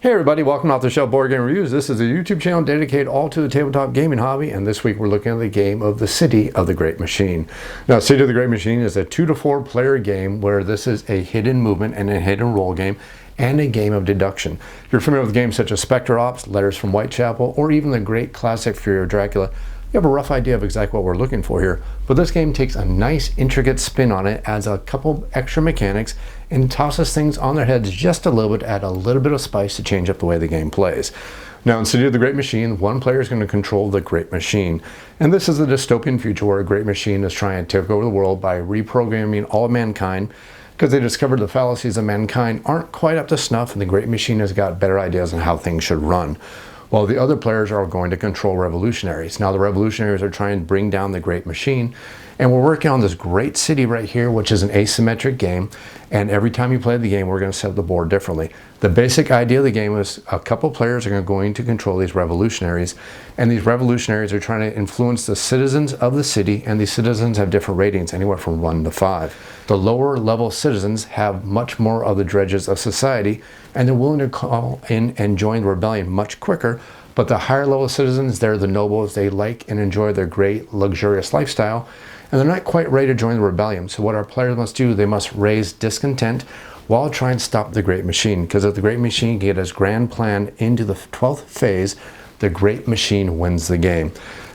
Hey everybody, welcome to Off the Shelf Board Game Reviews. This is a YouTube channel dedicated all to the tabletop gaming hobby, and this week we're looking at the game of the City of the Great Machine. Now, City of the Great Machine is a 2 to 4 player game where this is a hidden movement and a hidden roll game and a game of deduction. If you're familiar with games such as Spectre Ops, Letters from Whitechapel, or even the great classic Fury of Dracula, you have a rough idea of exactly what we're looking for here. But this game takes a nice intricate spin on it, adds a couple extra mechanics, and tosses things on their heads just a little bit to add a little bit of spice to change up the way the game plays. Now in City of the Great Machine, one player is going to control the Great Machine. And this is a dystopian future where a great machine is trying to take over the world by reprogramming all of mankind, because they discovered the fallacies of mankind aren't quite up to snuff, and the Great Machine has got better ideas on how things should run. While the other players are going to control revolutionaries. Now the revolutionaries are trying to bring down the Great Machine, and we're working on this great city right here, which is an asymmetric game, and every time you play the game we're going to set up the board differently. The basic idea of the game is a couple players are going to control these revolutionaries, and these revolutionaries are trying to influence the citizens of the city, and these citizens have different ratings, anywhere from 1 to 5. The lower level citizens have much more of the dredges of society, and they're willing to call in and join the rebellion much quicker. But the higher level citizens, they're the nobles, they like and enjoy their great luxurious lifestyle, and they're not quite ready to join the rebellion. So what our players must do, they must raise discontent while trying to stop the Great Machine. Because if the Great Machine can get its grand plan into the 12th phase, the Great Machine wins the game.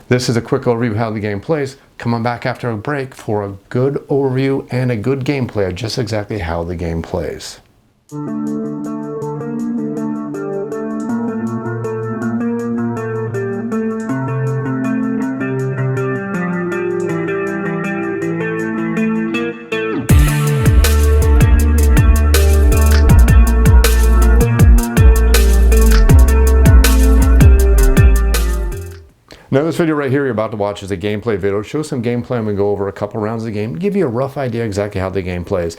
This is a quick overview of how the game plays. Come on back after a break for a good overview and a good gameplay of just exactly how the game plays. Now this video right here you're about to watch is a gameplay video. Show some gameplay and we go over a couple rounds of the game, give you a rough idea exactly how the game plays.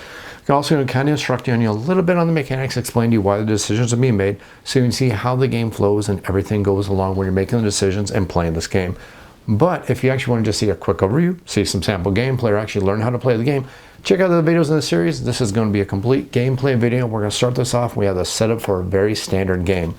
I'm also going to kind of instruct you on a little bit on the mechanics, explain to you why the decisions are being made, so you can see how the game flows and everything goes along when you're making the decisions and playing this game. But if you actually want to just see a quick overview, see some sample gameplay, or actually learn how to play the game, check out the videos in the series. This is going to be a complete gameplay video. We're going to start this off. We have the setup for a very standard game.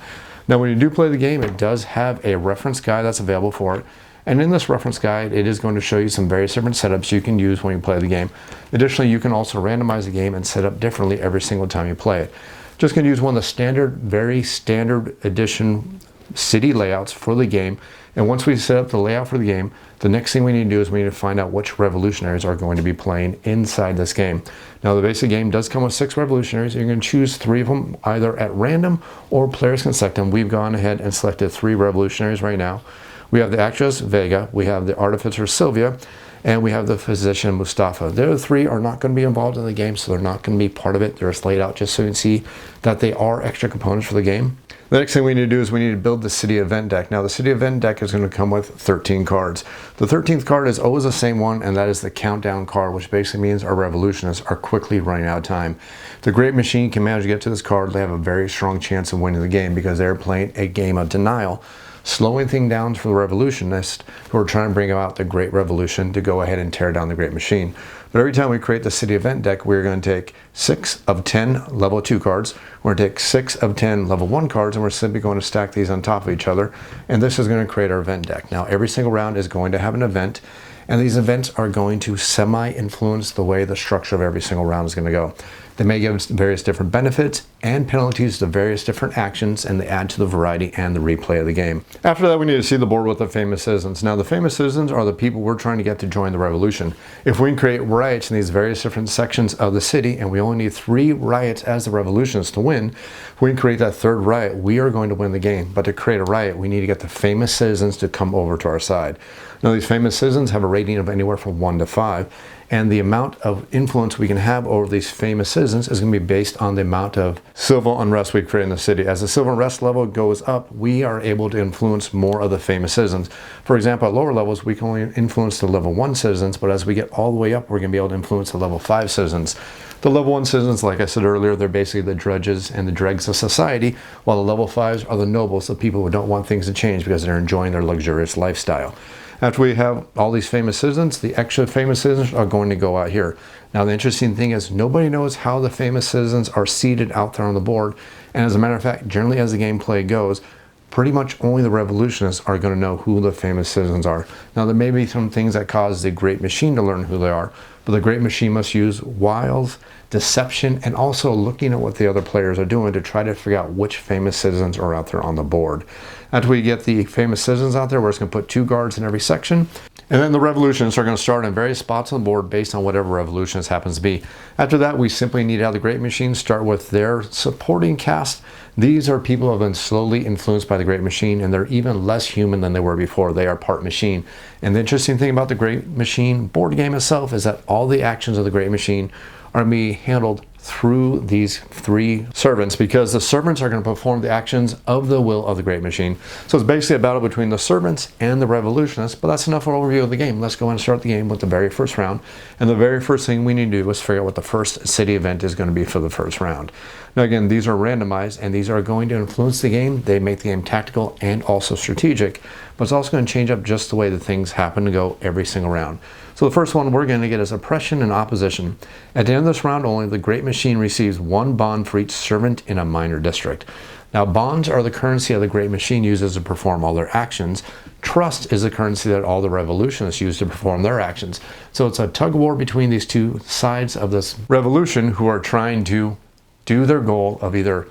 Now when you do play the game, it does have a reference guide that's available for it. And in this reference guide, it is going to show you some various different setups you can use when you play the game. Additionally, you can also randomize the game and set up differently every single time you play it. Just going to use one of the standard, very standard edition city layouts for the game. And once we set up the layout for the game, the next thing we need to do is we need to find out which revolutionaries are going to be playing inside this game. Now the basic game does come with 6 revolutionaries. You're going to choose 3 of them either at random or players can select them. We've gone ahead and selected 3 revolutionaries right now. We have the actress Vega, we have the artificer Sylvia, and we have the physician Mustafa. The other 3 are not going to be involved in the game, so they're not going to be part of it. They're just laid out just so you can see that they are extra components for the game. The next thing we need to do is we need to build the city event deck. Now the city event deck is going to come with 13 cards. The 13th card is always the same one, and that is the countdown card, which basically means our revolutionists are quickly running out of time. If the Great Machine can manage to get to this card, they have a very strong chance of winning the game because they're playing a game of denial, slowing things down for the revolutionists who are trying to bring about the Great Revolution to go ahead and tear down the Great Machine. But every time we create the city event deck, we're going to take 6 of 10 level 2 cards. We're going to take 6 of 10 level 1 cards, and we're simply going to stack these on top of each other. And this is going to create our event deck. Now every single round is going to have an event, and these events are going to semi-influence the way the structure of every single round is going to go. They may give us various different benefits and penalties to various different actions, and they add to the variety and the replay of the game. After that, we need to see the board with the famous citizens. Now the famous citizens are the people we're trying to get to join the revolution. If we can create riots in these various different sections of the city, and we only need 3 riots as the revolutionists to win, if we can create that 3rd riot, we are going to win the game. But to create a riot, we need to get the famous citizens to come over to our side. Now these famous citizens have a rating of anywhere from 1 to 5. And the amount of influence we can have over these famous citizens is going to be based on the amount of civil unrest we create in the city. As the civil unrest level goes up, we are able to influence more of the famous citizens. For example, at lower levels, we can only influence the level 1 citizens, but as we get all the way up, we're going to be able to influence the level 5 citizens. The level 1 citizens, like I said earlier, they're basically the drudges and the dregs of society, while the level 5s are the nobles, the people who don't want things to change because they're enjoying their luxurious lifestyle. After we have all these famous citizens, the extra famous citizens are going to go out here. Now the interesting thing is nobody knows how the famous citizens are seated out there on the board, And as a matter of fact, generally as the gameplay goes, pretty much only the revolutionists are going to know who the famous citizens are. Now there may be some things that cause the great machine to learn who they are, but the great machine must use wiles, deception, and also looking at what the other players are doing to try to figure out which famous citizens are out there on the board. After we get the famous citizens out there, we're just going to put 2 guards in every section. And then the revolutionists are going to start in various spots on the board based on whatever revolutionist happens to be. After that, we simply need to have the great machine start with their supporting cast. These are people who have been slowly influenced by the great machine, and they're even less human than they were before. They are part machine. And the interesting thing about the great machine board game itself is that all the actions of the great machine are going to be handled through these 3 servants, because the servants are going to perform the actions of the will of the great machine. So it's basically a battle between the servants and the revolutionists, but that's enough for an overview of the game. Let's go and start the game with the very first round. And the very first thing we need to do is figure out what the first city event is going to be for the first round. Now again, these are randomized and these are going to influence the game. They make the game tactical and also strategic, but it's also going to change up just the way that things happen to go every single round. So the first one we're going to get is oppression and opposition. At the end of this round only, the great machine receives 1 bond for each servant in a minor district. Now bonds are the currency that the great machine uses to perform all their actions. Trust is the currency that all the revolutionists use to perform their actions. So it's a tug of war between these 2 sides of this revolution who are trying to do their goal of either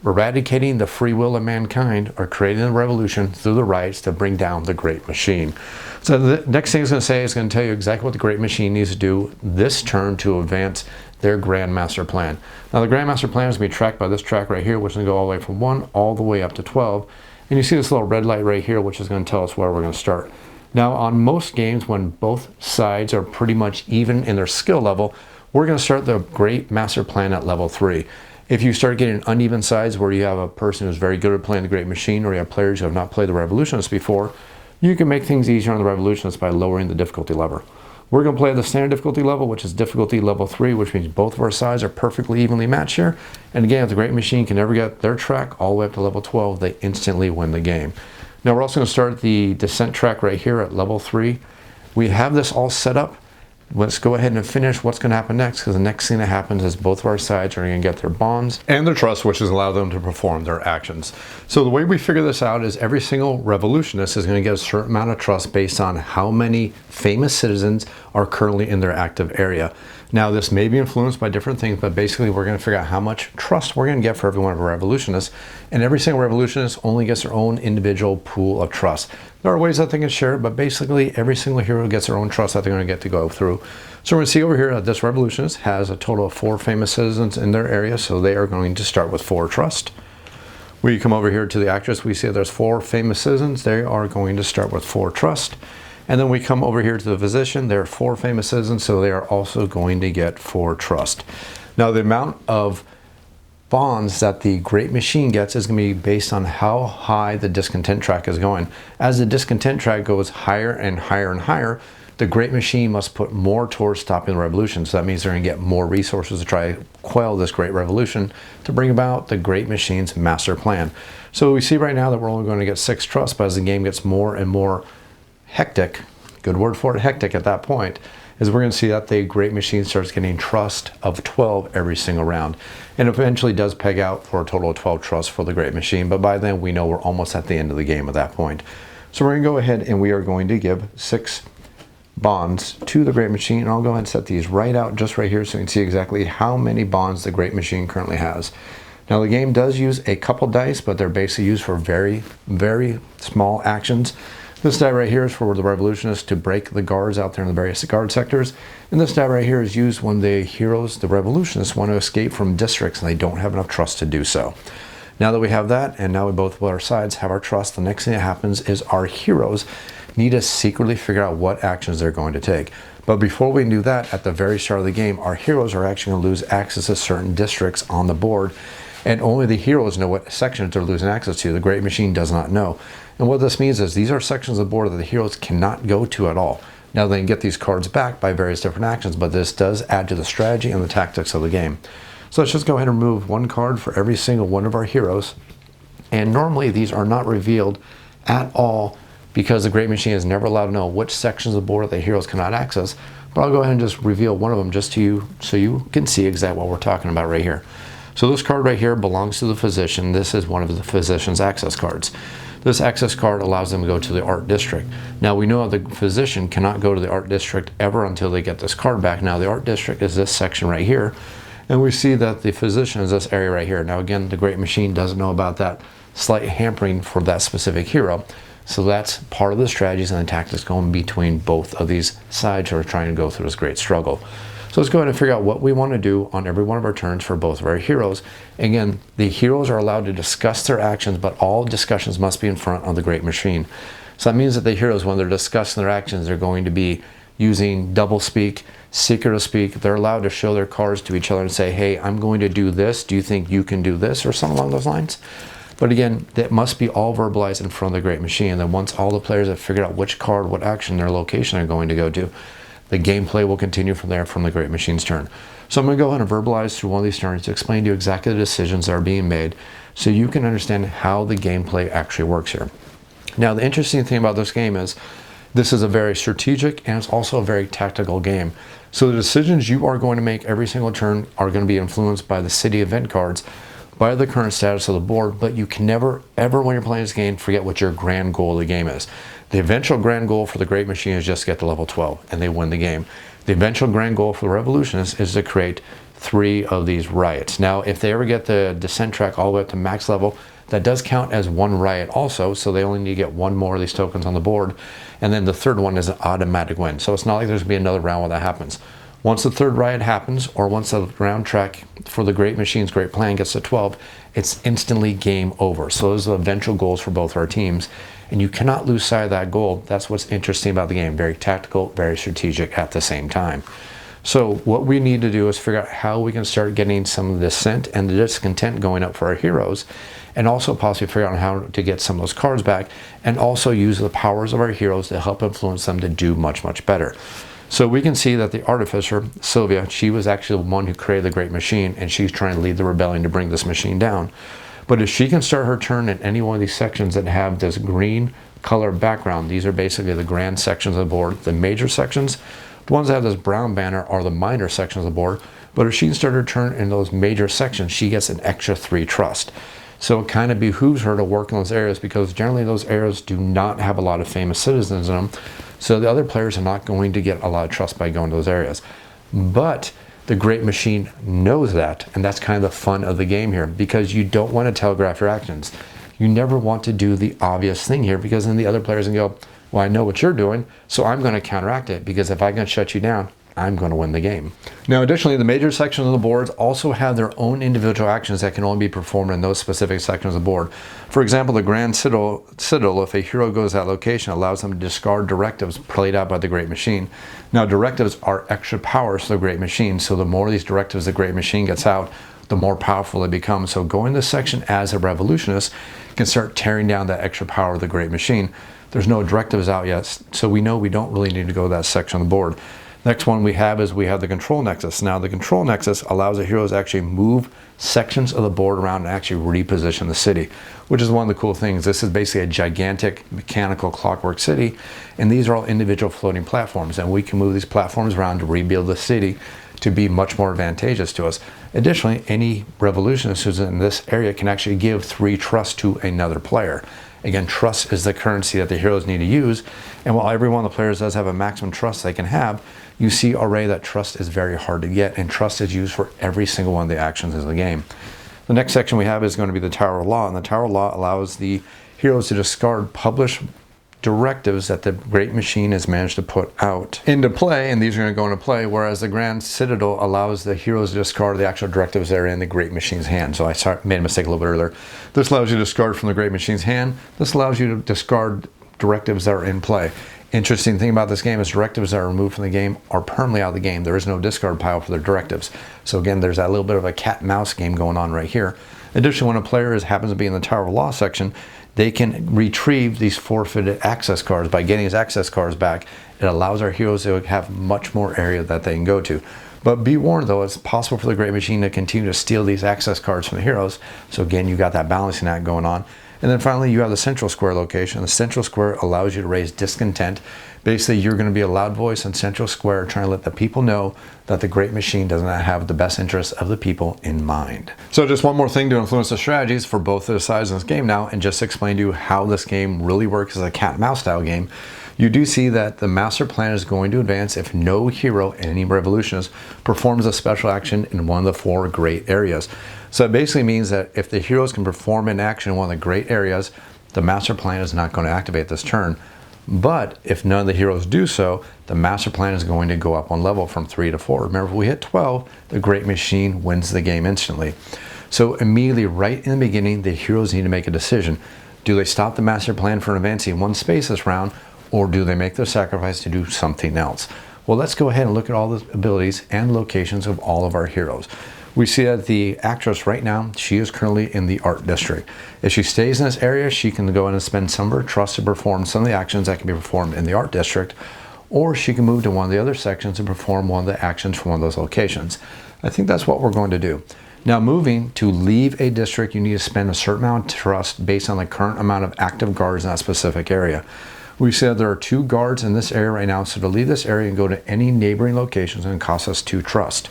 eradicating the free will of mankind or creating a revolution through the riots to bring down the great machine. So the next thing it's going to say is going to tell you exactly what the great machine needs to do this turn to advance their grand master plan. Now the grand master plan is going to be tracked by this track right here, which is going to go all the way from 1 all the way up to 12. And you see this little red light right here, which is going to tell us where we're going to start. Now on most games, when both sides are pretty much even in their skill level, we're going to start the great master plan at level 3. If you start getting uneven sides where you have a person who's very good at playing the great machine, or you have players who have not played the revolutionists before, you can make things easier on the revolutionists by lowering the difficulty level. We're going to play at the standard difficulty level, which is difficulty level 3, which means both of our sides are perfectly evenly matched here. And again, if the great machine can never get their track all the way up to level 12, they instantly win the game. Now we're also going to start the descent track right here at level 3. We have this all set up. Let's go ahead and finish what's going to happen next, because the next thing that happens is both of our sides are going to get their bonds and their trust, which is allow them to perform their actions. So the way we figure this out is every single revolutionist is going to get a certain amount of trust based on how many famous citizens are currently in their active area. Now this may be influenced by different things, but basically we're going to figure out how much trust we're going to get for every one of our revolutionists, and every single revolutionist only gets their own individual pool of trust. There are ways that they can share it, but basically every single hero gets their own trust that they're going to get to go through. So we're going to see over here that this revolutionist has a total of 4 famous citizens in their area, so they are going to start with 4 trust. We come over here to the actress, we see there's 4 famous citizens, they are going to start with 4 trust. And then we come over here to the physician, there are 4 famous citizens, so they are also going to get 4 trust. Now the amount of bonds that the great machine gets is going to be based on how high the discontent track is going. As the discontent track goes higher and higher and higher, the great machine must put more towards stopping the revolution. So that means they're going to get more resources to try to quell this great revolution to bring about the great machine's master plan. So we see right now that we're only going to get 6 trust, but as the game gets more and more hectic, good word for it, hectic at that point, is we're going to see that the great machine starts getting trust of 12 every single round. And eventually does peg out for a total of 12 trust for the great machine, but by then we know we're almost at the end of the game at that point. So we're going to go ahead and we are going to give 6 bonds to the great machine, and I'll go ahead and set these right out just right here so you can see exactly how many bonds the great machine currently has. Now the game does use a couple dice, but they're basically used for very, very small actions. This die right here is for the revolutionists to break the guards out there in the various guard sectors. And this die right here is used when the heroes, the revolutionists, want to escape from districts and they don't have enough trust to do so. Now that we have that, and now we both our sides have our trust, the next thing that happens is our heroes need to secretly figure out what actions they're going to take. But before we do that, at the very start of the game, our heroes are actually going to lose access to certain districts on the board, and only the heroes know what sections they're losing access to. The great machine does not know. And what this means is these are sections of the board that the heroes cannot go to at all. Now they can get these cards back by various different actions, but this does add to the strategy and the tactics of the game. So let's just go ahead and remove 1 card for every single one of our heroes. And normally these are not revealed at all because the great machine is never allowed to know which sections of the board that the heroes cannot access. But I'll go ahead and just reveal one of them just to you so you can see exactly what we're talking about right here. So this card right here belongs to the physician. This is one of the physician's access cards. This access card allows them to go to the art district. Now we know the physician cannot go to the art district ever until they get this card back. Now the art district is this section right here, and we see that the physician is this area right here. Now again, the Great Machine doesn't know about that slight hampering for that specific hero. So that's part of the strategies and the tactics going between both of these sides who are trying to go through this great struggle. So let's go ahead and figure out what we want to do on every one of our turns for both of our heroes. Again, the heroes are allowed to discuss their actions, but all discussions must be in front of the Great Machine. So that means that the heroes, when they're discussing their actions, they're going to be using double speak, secretive speak. They're allowed to show their cards to each other and say, hey, I'm going to do this. Do you think you can do this? Or something along those lines. But again, that must be all verbalized in front of the Great Machine. And then once all the players have figured out which card, what action, their location are going to go to, the gameplay will continue from there from the Great Machine's turn. So I'm going to go ahead and verbalize through one of these turns to explain to you exactly the decisions that are being made so you can understand how the gameplay actually works here. Now, the interesting thing about this game is this is a very strategic and it's also a very tactical game. So the decisions you are going to make every single turn are going to be influenced by the city event cards, by the current status of the board, but you can never, ever when you're playing this game, forget what your grand goal of the game is. The eventual grand goal for the Great Machine is just to get to level 12 and they win the game. The eventual grand goal for the revolutionists is to create 3 of these riots. Now, if they ever get the descent track all the way up to max level, that does count as 1 riot also, so they only need to get 1 more of these tokens on the board. And then the third one is an automatic win. So it's not like there's going to be another round where that happens. Once the 3rd riot happens, or once the round track for the Great Machine's Great Plan gets to 12, it's instantly game over. So those are the eventual goals for both our teams. And you cannot lose sight of that goal. That's what's interesting about the game. Very tactical, very strategic at the same time. So what we need to do is figure out how we can start getting some of the dissent and the discontent going up for our heroes, and also possibly figure out how to get some of those cards back, and also use the powers of our heroes to help influence them to do much, much better. So we can see that the artificer, Sylvia, she was actually the one who created the Great Machine, and she's trying to lead the rebellion to bring this machine down. But if she can start her turn in any one of these sections that have this green color background, these are basically the grand sections of the board. The major sections, the ones that have this brown banner, are the minor sections of the board. But if she can start her turn in those major sections, she gets an extra 3 trust. So it kind of behooves her to work in those areas, because generally those areas do not have a lot of famous citizens in them. So the other players are not going to get a lot of trust by going to those areas. But the Great Machine knows that, and that's kind of the fun of the game here, because you don't want to telegraph your actions. You never want to do the obvious thing here, because then the other players can go, well, I know what you're doing, so I'm going to counteract it, because if I can shut you down, I'm going to win the game. Now, additionally, the major sections of the boards also have their own individual actions that can only be performed in those specific sections of the board. For example, the Grand Citadel, if a hero goes to that location, allows them to discard directives played out by the Great Machine. Now, directives are extra powers to the Great Machine, so the more of these directives the Great Machine gets out, the more powerful they become. So going to this section as a revolutionist can start tearing down that extra power of the Great Machine. There's no directives out yet, so we know we don't really need to go to that section on the board. Next one we have is we have the control nexus. Now the control nexus allows the heroes to actually move sections of the board around and actually reposition the city, which is one of the cool things. This is basically a gigantic mechanical clockwork city, and these are all individual floating platforms, and we can move these platforms around to rebuild the city to be much more advantageous to us. Additionally, any revolutionist who's in this area can actually give 3 trust to another player. Again, trust is the currency that the heroes need to use, and while every one of the players does have a maximum trust they can have, you see already that trust is very hard to get, and trust is used for every single one of the actions in the game. The next section we have is going to be the Tower of Law, and the Tower of Law allows the heroes to discard published directives that the Great Machine has managed to put out into play, and these are going to go into play, whereas the Grand Citadel allows the heroes to discard the actual directives that are in the Great Machine's hand. So I made a mistake a little bit earlier. This allows you to discard from the Great Machine's hand. This allows you to discard directives that are in play. Interesting thing about this game is directives that are removed from the game are permanently out of the game. There is no discard pile for their directives. So again, there's that little bit of a cat and mouse game going on right here. Additionally, when a player happens to be in the Tower of Law section, they can retrieve these forfeited access cards. By getting these access cards back, it allows our heroes to have much more area that they can go to. But be warned though, it's possible for the Great Machine to continue to steal these access cards from the heroes. So again, you got that balancing act going on. And then finally, you have the central square location. The central square allows you to raise discontent. Basically, you're going to be a loud voice in central square trying to let the people know that the great machine does not have the best interests of the people in mind. So just one more thing to influence the strategies for both the sides in this game now, and just explain to you how this game really works as a cat and mouse style game. You do see that the master plan is going to advance if no hero in any revolutionist performs a special action in one of the 4 great areas. So it basically means that if the heroes can perform an action in one of the great areas, the master plan is not going to activate this turn. But if none of the heroes do so, the master plan is going to go up 1 level from 3 to 4. Remember, if we hit 12, the great machine wins the game instantly. So immediately right in the beginning, the heroes need to make a decision. Do they stop the master plan from advancing 1 space this round, or do they make their sacrifice to do something else? Well, let's go ahead and look at all the abilities and locations of all of our heroes. We see that the actress right now, she is currently in the art district. If she stays in this area, she can go in and spend some of her trust to perform some of the actions that can be performed in the art district, or she can move to one of the other sections and perform one of the actions from one of those locations. I think that's what we're going to do. Now, moving to leave a district, you need to spend a certain amount of trust based on the current amount of active guards in that specific area. We said there are 2 guards in this area right now, so to leave this area and go to any neighboring locations is going to cost us 2 trust.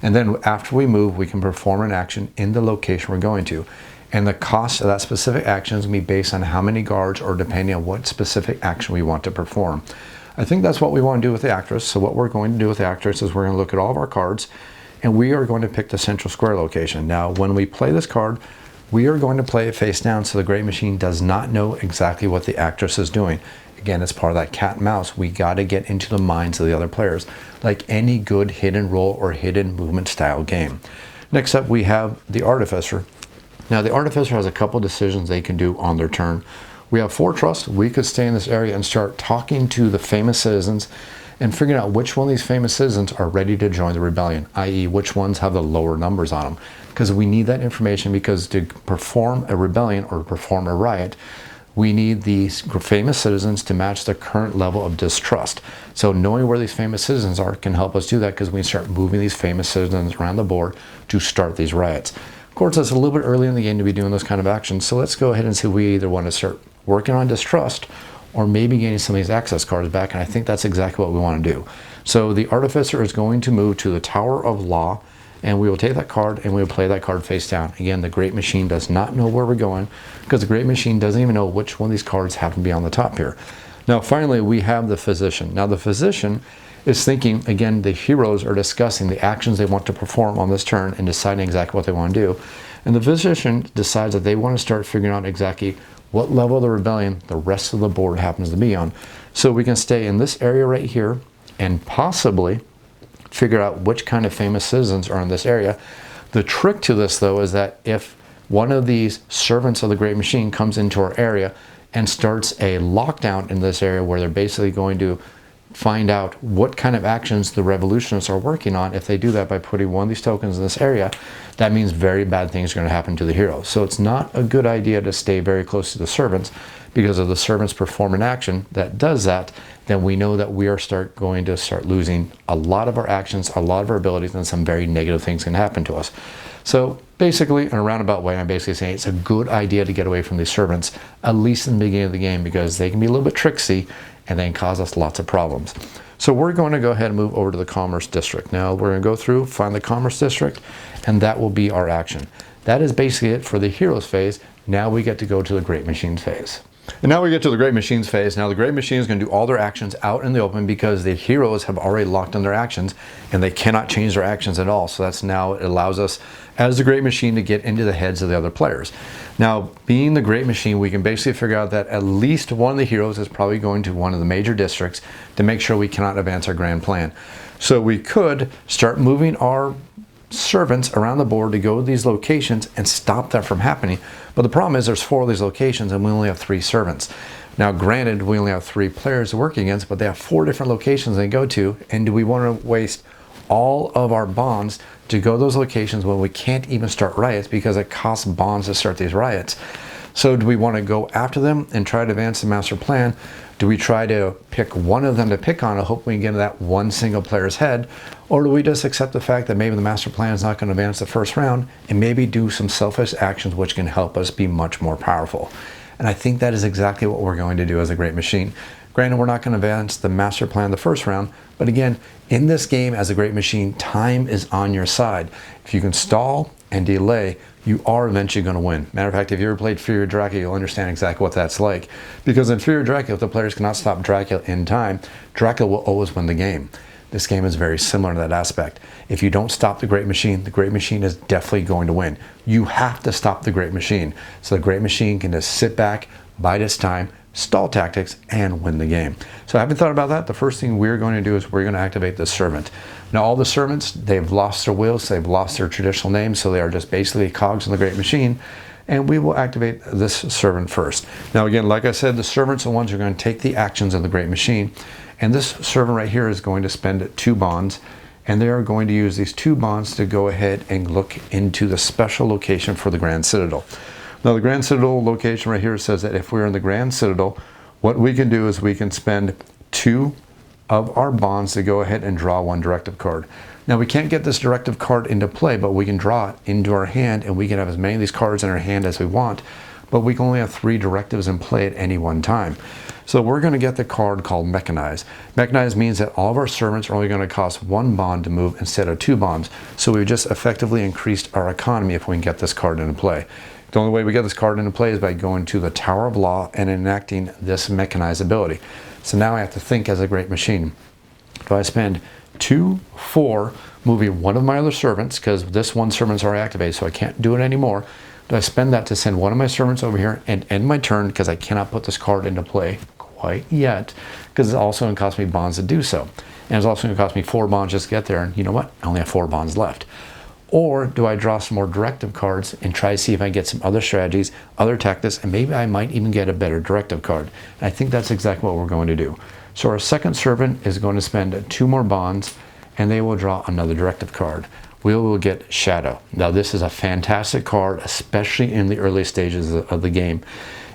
And then after we move, we can perform an action in the location we're going to. And the cost of that specific action is going to be based on how many guards or depending on what specific action we want to perform. I think that's what we want to do with the actress. So what we're going to do with the actress is we're going to look at all of our cards, and we are going to pick the central square location. Now, when we play this card, we are going to play it face down so the great machine does not know exactly what the actress is doing. Again, it's part of that cat and mouse. We got to get into the minds of the other players, like any good hidden role or hidden movement style game. Next up, we have the Artificer. Now, the Artificer has a couple decisions they can do on their turn. We have 4 trust. We could stay in this area and start talking to the famous citizens and figuring out which one of these famous citizens are ready to join the rebellion, i.e. which ones have the lower numbers on them. Because we need that information, because to perform a rebellion or perform a riot, we need these famous citizens to match the current level of distrust. So knowing where these famous citizens are can help us do that, because we can start moving these famous citizens around the board to start these riots. Of course, it's a little bit early in the game to be doing those kind of actions, so let's go ahead and see if we either want to start working on distrust or maybe getting some of these access cards back, and I think that's exactly what we want to do. So the Artificer is going to move to the Tower of Law, and we will take that card and we will play that card face down. Again, the great machine does not know where we're going, because the great machine doesn't even know which one of these cards happen to be on the top here. Now, finally, we have the Physician. Now, the Physician is thinking, again, the heroes are discussing the actions they want to perform on this turn and deciding exactly what they want to do. And the Physician decides that they want to start figuring out exactly what level of the rebellion the rest of the board happens to be on. So we can stay in this area right here and possibly figure out which kind of famous citizens are in this area. The trick to this, though, is that if one of these servants of the great machine comes into our area and starts a lockdown in this area, where they're basically going to find out what kind of actions the revolutionists are working on, if they do that by putting one of these tokens in this area, that means very bad things are going to happen to the hero. So it's not a good idea to stay very close to the servants, because if the servants perform an action that does that, then we know that we are going to start losing a lot of our actions, a lot of our abilities, and some very negative things can happen to us. So basically, in a roundabout way, I'm basically saying it's a good idea to get away from these servants, at least in the beginning of the game, because they can be a little bit tricksy and they can cause us lots of problems. So we're going to go ahead and move over to the Commerce District. Now we're going to go through, find the Commerce District, and that will be our action. That is basically it for the Heroes phase. Now we get to go to the Great Machines phase. And now we get to the Great Machines phase. Now the Great Machine is going to do all their actions out in the open, because the heroes have already locked in their actions and they cannot change their actions at all. So that's now, it allows us as the Great Machine to get into the heads of the other players. Now, being the Great Machine, we can basically figure out that at least one of the heroes is probably going to one of the major districts to make sure we cannot advance our grand plan. So we could start moving our servants around the board to go to these locations and stop that from happening. But the problem is there's 4 of these locations and we only have 3 servants. Now, granted, we only have 3 players to work against, but they have 4 different locations they go to. And do we want to waste all of our bonds to go to those locations when we can't even start riots, because it costs bonds to start these riots? So do we want to go after them and try to advance the master plan? Do we try to pick one of them to pick on and hope we can get into that one single player's head? Or do we just accept the fact that maybe the master plan is not going to advance the first round and maybe do some selfish actions which can help us be much more powerful? And I think that is exactly what we're going to do as a great machine. Granted, we're not going to advance the master plan the first round, but again, in this game as a great machine, time is on your side. If you can stall and delay, you are eventually going to win. Matter of fact, if you ever played Fear of Dracula, you'll understand exactly what that's like. Because in Fear of Dracula, if the players cannot stop Dracula in time, Dracula will always win the game. This game is very similar to that aspect. If you don't stop the great machine is definitely going to win. You have to stop the great machine. So the great machine can just sit back, bide its time, stall tactics, and win the game. So having thought about that, the first thing we're going to do is we're going to activate the servant. Now all the servants, they've lost their wills, they've lost their traditional names, so they are just basically cogs in the great machine, and we will activate this servant first. Now again, like I said, the servants are the ones who are going to take the actions of the great machine, and this servant right here is going to spend 2 bonds, and they are going to use these 2 bonds to go ahead and look into the special location for the Grand Citadel. Now the Grand Citadel location right here says that if we're in the Grand Citadel, what we can do is we can spend 2 of our bonds to go ahead and draw 1 directive card. Now we can't get this directive card into play, but we can draw it into our hand, and we can have as many of these cards in our hand as we want, but we can only have 3 directives in play at any one time. So we're going to get the card called Mechanize. Mechanize means that all of our servants are only going to cost 1 bond to move instead of 2 bonds. So we've just effectively increased our economy if we can get this card into play. The only way we get this card into play is by going to the Tower of Law and enacting this Mechanize ability. So now I have to think as a great machine. Do I spend 2, 4, moving 1 of my other servants, because this 1 servant's already activated, so I can't do it anymore. Do I spend that to send 1 of my servants over here and end my turn, because I cannot put this card into play quite yet, because it's also going to cost me bonds to do so. And it's also going to cost me 4 bonds just to get there, and you know what? I only have 4 bonds left. Or do I draw some more directive cards and try to see if I get some other strategies, other tactics, and maybe I might even get a better directive card. And I think that's exactly what we're going to do. So our second servant is going to spend 2 more bonds, and they will draw another directive card. We will get Shadow. Now this is a fantastic card, especially in the early stages of the game.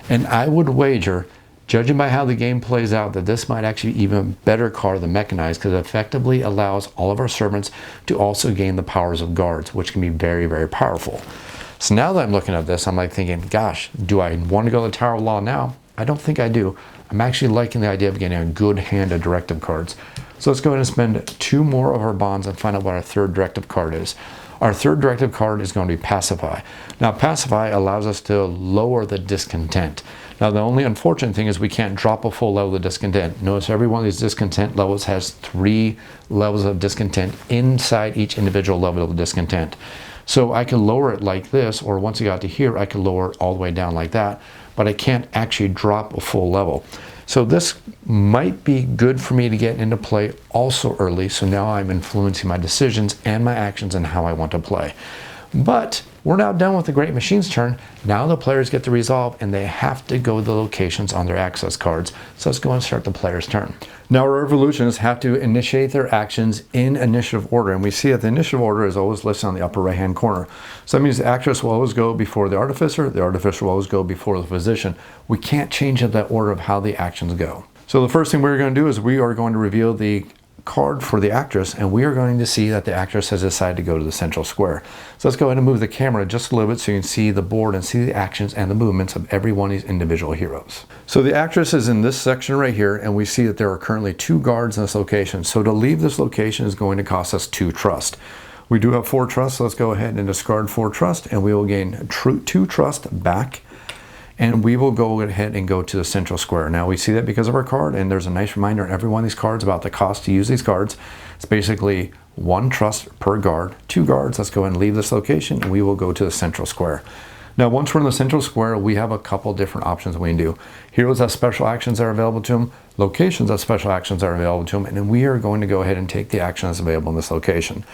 And I would wager, judging by how the game plays out, that this might actually be even better card than Mechanized, because it effectively allows all of our servants to also gain the powers of guards, which can be very, very powerful. So now that I'm looking at this, I'm like thinking, gosh, do I want to go to the Tower of Law now? I don't think I do. I'm actually liking the idea of getting a good hand of directive cards. So let's go ahead and spend 2 more of our bonds and find out what our third directive card is. Our third directive card is going to be Pacify. Now Pacify allows us to lower the discontent. Now the only unfortunate thing is we can't drop a full level of discontent. Notice every one of these discontent levels has 3 levels of discontent inside each individual level of discontent. So I can lower it like this, or once I got to here, I can lower it all the way down like that, but I can't actually drop a full level. So this might be good for me to get into play also early, so now I'm influencing my decisions and my actions and how I want to play. But we're now done with the Great Machine's turn. Now the players get to resolve, and they have to go to the locations on their access cards. So let's go and start the player's turn. Now our revolutionists have to initiate their actions in initiative order, and we see that the initiative order is always listed on the upper right hand corner. So that means the actress will always go before the artificer will always go before the physician. We can't change that order of how the actions go. So the first thing we're going to do is we are going to reveal the card for the actress, and we are going to see that the actress has decided to go to the central square. So let's go ahead and move the camera just a little bit so you can see the board and see the actions and the movements of every one of these individual heroes. So the actress is in this section right here, and we see that there are currently 2 guards in this location. So to leave this location is going to cost us 2 trust. We do have 4 trust, so let's go ahead and discard 4 trust, and we will gain 2 trust back. And we will go ahead and go to the central square. Now we see that because of our card, and there's a nice reminder in every one of these cards about the cost to use these cards. It's basically 1 trust per guard, 2 guards. Let's go ahead and leave this location, and we will go to the central square. Now once we're in the central square, we have a couple different options we can do. Heroes have special actions that are available to them, locations have special actions that are available to them, and then we are going to go ahead and take the action that's available in this location.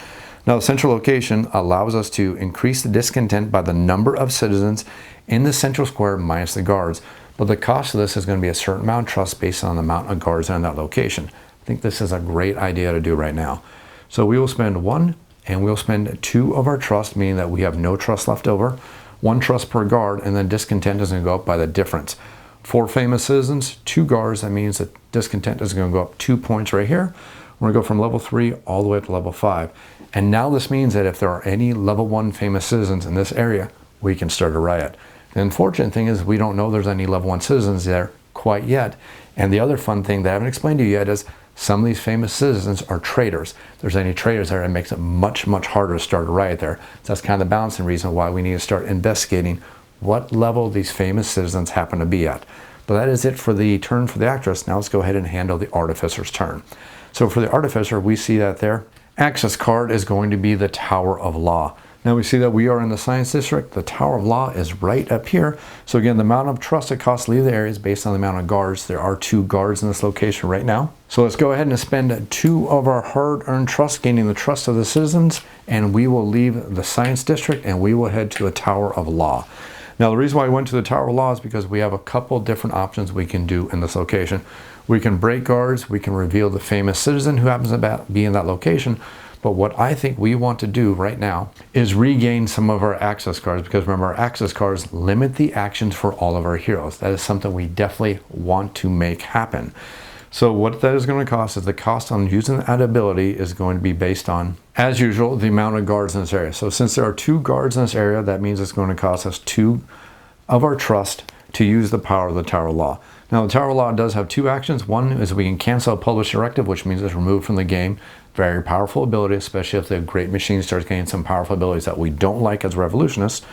Now the central location allows us to increase the discontent by the number of citizens in the central square minus the guards. But the cost of this is going to be a certain amount of trust based on the amount of guards in that location. I think this is a great idea to do right now. So we will spend 1, and we'll spend 2 of our trust, meaning that we have no trust left over, 1 trust per guard, and then discontent is going to go up by the difference. 4 famous citizens, 2 guards. That means that discontent is going to go up 2 points right here. We're going to go from level 3 all the way up to level 5. And now this means that if there are any level 1 famous citizens in this area, we can start a riot. The unfortunate thing is we don't know there's any level 1 citizens there quite yet. And the other fun thing that I haven't explained to you yet is some of these famous citizens are traitors. If there's any traitors there, it makes it much, much harder to start a riot there. So that's kind of the balancing reason why we need to start investigating what level these famous citizens happen to be at. But that is it for the turn for the actress. Now let's go ahead and handle the artificer's turn. So for the artificer, we see that their access card is going to be the Tower of Law. Now we see that we are in the Science District. The Tower of Law is right up here. So again, the amount of trust it costs to leave the area is based on the amount of guards. There are 2 guards in this location right now. So let's go ahead and spend 2 of our hard-earned trust, gaining the trust of the citizens, and we will leave the Science District and we will head to the Tower of Law. Now the reason why I went to the Tower of Law is because we have a couple different options we can do in this location. We can break guards, we can reveal the famous citizen who happens to be in that location. But what I think we want to do right now is regain some of our access cards, because remember, our access cards limit the actions for all of our heroes. That is something we definitely want to make happen. So what that is going to cost is the cost on using that ability is going to be based on, as usual, the amount of guards in this area. So since there are 2 guards in this area, that means it's going to cost us 2 of our trust to use the power of the Tower of Law. Now the Tower of Law does have 2 actions. One is we can cancel a published directive, which means it's removed from the game. Very powerful ability, especially if the Great Machine starts getting some powerful abilities that we don't like as revolutionists.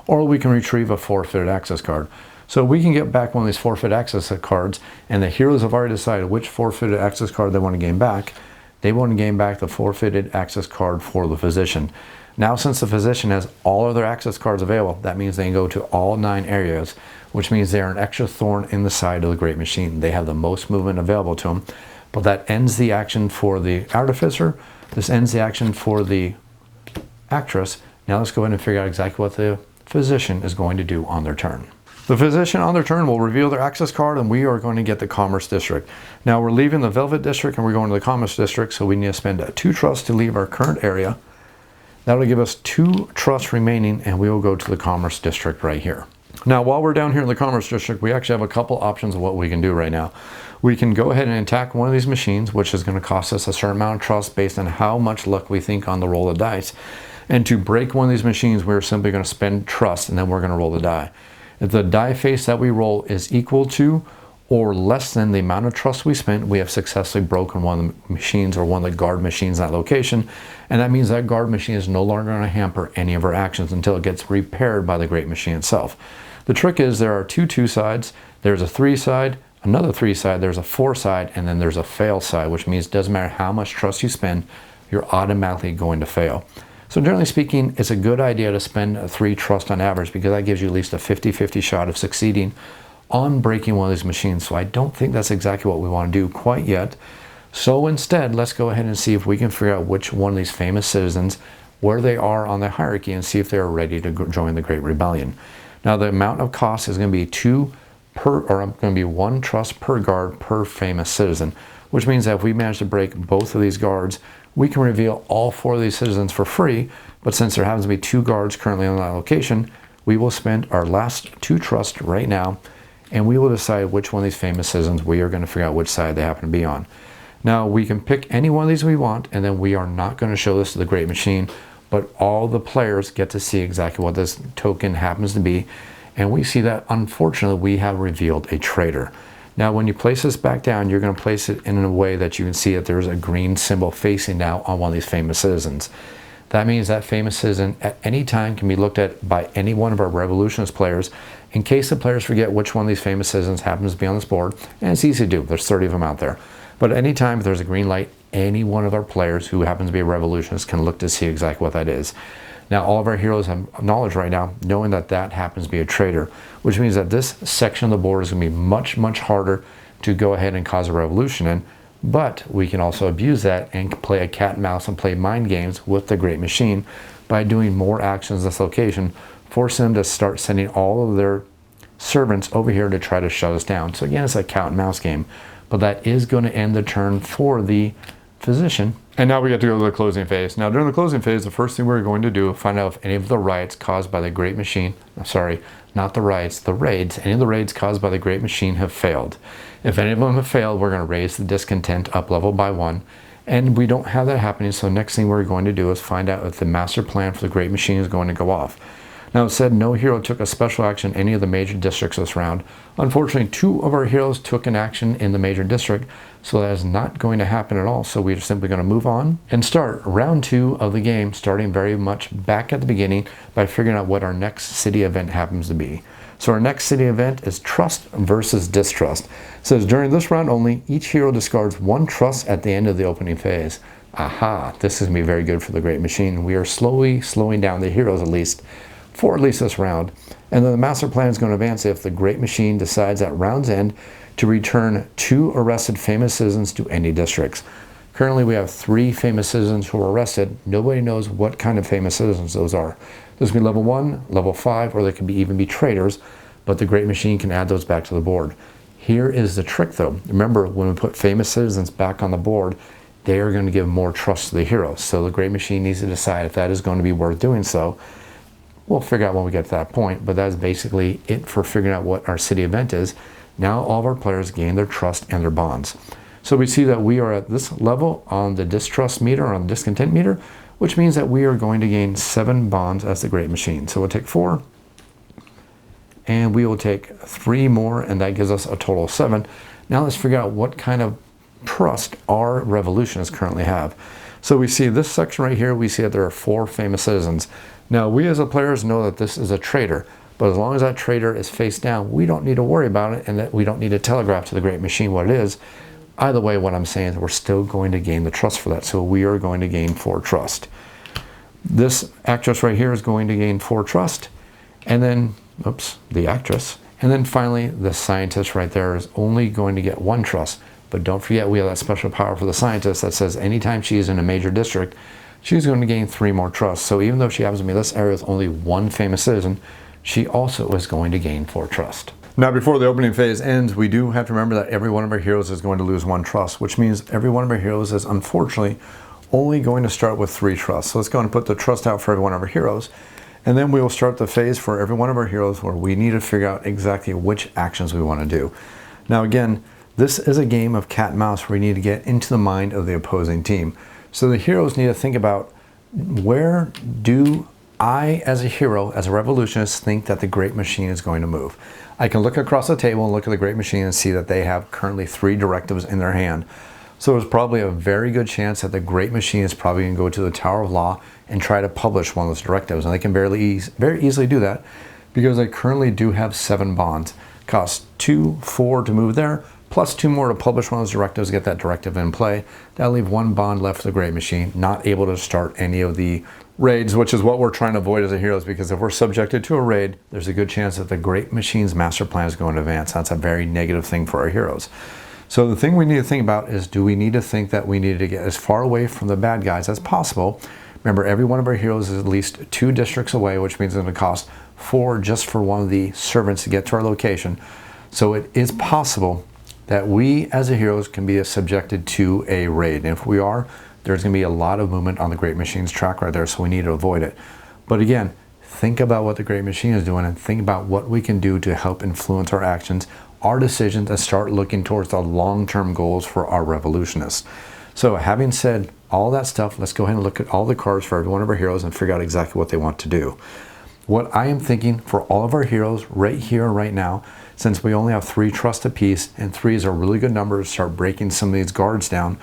Or we can retrieve a forfeited access card. So we can get back one of these forfeit access cards, and the heroes have already decided which forfeited access card they want to gain back. They want to gain back the forfeited access card for the physician. Now since the physician has all of their access cards available, that means they can go to all 9 areas, which means they're an extra thorn in the side of the Great Machine. They have the most movement available to them. But that ends the action for the artificer. This ends the action for the actress. Now let's go ahead and figure out exactly what the physician is going to do on their turn. The physician on their turn will reveal their access card, and we are going to get the Commerce District. Now we're leaving the Velvet District and we're going to the Commerce District, so we need to spend 2 trust to leave our current area. That'll give us 2 trust remaining, and we will go to the Commerce District right here. Now while we're down here in the Commerce District, we actually have a couple options of what we can do right now. We can go ahead and attack one of these machines, which is going to cost us a certain amount of trust based on how much luck we think on the roll of dice. And to break one of these machines, we're simply going to spend trust, and then we're going to roll the die. If the die face that we roll is equal to or less than the amount of trust we spent, we have successfully broken one of the machines or one of the guard machines in that location. And that means that guard machine is no longer going to hamper any of our actions until it gets repaired by the Great Machine itself. The trick is there are 2 sides. There's a 3 side, another 3 side, there's a 4 side, and then there's a fail side, which means it doesn't matter how much trust you spend, you're automatically going to fail. So generally speaking, it's a good idea to spend 3 trust on average, because that gives you at least a 50-50 shot of succeeding on breaking one of these machines. So I don't think that's exactly what we want to do quite yet. So instead, let's go ahead and see if we can figure out which one of these famous citizens, where they are on the hierarchy, and see if they're ready to join the Great Rebellion. Now the amount of cost is going to be 1 trust per guard per famous citizen, which means that if we manage to break both of these guards, we can reveal all 4 of these citizens for free. But since there happens to be 2 guards currently on that location, we will spend our last 2 trust right now, and we will decide which one of these famous citizens we are going to figure out which side they happen to be on. Now we can pick any one of these we want, and then we are not going to show this to the Great Machine, but all the players get to see exactly what this token happens to be. And we see that unfortunately we have revealed a traitor. Now when you place this back down, you're going to place it in a way that you can see that there's a green symbol facing now on one of these famous citizens. That means that famous citizen at any time can be looked at by any one of our revolutionist players, in case the players forget which one of these famous citizens happens to be on this board. And it's easy to do, there's 30 of them out there. But at any time if there's a green light, any one of our players who happens to be a revolutionist can look to see exactly what that is. Now all of our heroes have knowledge right now, knowing that that happens to be a traitor, which means that this section of the board is going to be much, much harder to go ahead and cause a revolution in. But we can also abuse that and play a cat and mouse and play mind games with the Great Machine by doing more actions in this location, forcing them to start sending all of their servants over here to try to shut us down. So again, it's a cat and mouse game, but that is going to end the turn for the physician. And now we get to go to the closing phase. Now during the closing phase, the first thing we're going to do is find out if any of the riots caused by the Great Machine, not the riots, the raids. Any of the raids caused by the Great Machine have failed. If any of them have failed, we're going to raise the discontent up level by 1. And we don't have that happening, so next thing we're going to do is find out if the master plan for the Great Machine is going to go off. Now, it said no hero took a special action in any of the major districts this round. Unfortunately, 2 of our heroes took an action in the major district, so that is not going to happen at all. So we're simply going to move on and start round 2 of the game, starting very much back at the beginning by figuring out what our next city event happens to be. So our next city event is Trust versus Distrust. It says during this round only, each hero discards 1 trust at the end of the opening phase. Aha, this is going to be very good for the Great Machine. We are slowly slowing down the heroes for at least this round. And then the master plan is going to advance if the Great Machine decides at round's end to return 2 arrested famous citizens to any districts. Currently we have 3 famous citizens who are arrested. Nobody knows what kind of famous citizens those are. Those can be level 1, level 5, or they can even be traitors, but the Great Machine can add those back to the board. Here is the trick though. Remember, when we put famous citizens back on the board, they are going to give more trust to the heroes. So the Great Machine needs to decide if that is going to be worth doing so. We'll figure out when we get to that point, but that's basically it for figuring out what our city event is. Now all of our players gain their trust and their bonds. So we see that we are at this level on the distrust meter, or on the discontent meter, which means that we are going to gain 7 bonds as the Great Machine. So we'll take 4, and we will take 3 more, and that gives us a total of 7. Now let's figure out what kind of trust our revolutionists currently have. So we see this section right here, we see that there are 4 famous citizens. Now we as the players know that this is a traitor, but as long as that traitor is face down, we don't need to worry about it, and that we don't need to telegraph to the Great Machine what it is. Either way, what I'm saying is we're still going to gain the trust for that. So we are going to gain 4 trust. This actress right here is going to gain 4 trust. And then, oops, the actress. And then finally, the scientist right there is only going to get 1 trust. But don't forget, we have that special power for the scientist that says anytime she is in a major district, she's going to gain 3 more trust. So even though she happens to be in this area with only 1 famous citizen, she also is going to gain 4 trust. Now, before the opening phase ends, we do have to remember that every one of our heroes is going to lose 1 trust, which means every one of our heroes is unfortunately only going to start with 3 trusts. So let's go and put the trust out for every one of our heroes. And then we will start the phase for every one of our heroes where we need to figure out exactly which actions we want to do. Now, again, this is a game of cat and mouse where we need to get into the mind of the opposing team. So the heroes need to think about, where do I, as a hero, as a revolutionist, think that the Great Machine is going to move? I can look across the table and look at the Great Machine and see that they have currently 3 directives in their hand. So there's probably a very good chance that the Great Machine is probably going to go to the Tower of Law and try to publish one of those directives. And they can very easily do that because they currently do have 7 bonds. Costs 2, 4 to move there, plus 2 more to publish one of those directives to get that directive in play. That'll leave 1 bond left for the Great Machine, not able to start any of the raids, which is what we're trying to avoid as a heroes, because if we're subjected to a raid, there's a good chance that the Great Machine's master plan is going to advance. That's a very negative thing for our heroes. So the thing we need to think about is, do we need to think that we need to get as far away from the bad guys as possible? Remember, every one of our heroes is at least 2 districts away, which means it's going to cost 4 just for one of the servants to get to our location. So it is possible that we as a heroes can be subjected to a raid. And if we are, there's going to be a lot of movement on the Great Machine's track right there, so we need to avoid it. But again, think about what the Great Machine is doing and think about what we can do to help influence our actions, our decisions, and start looking towards the long-term goals for our revolutionists. So having said all that stuff, let's go ahead and look at all the cards for every one of our heroes and figure out exactly what they want to do. What I am thinking for all of our heroes right here, right now, since we only have 3 trust apiece, and 3 is a really good number to start breaking some of these guards down,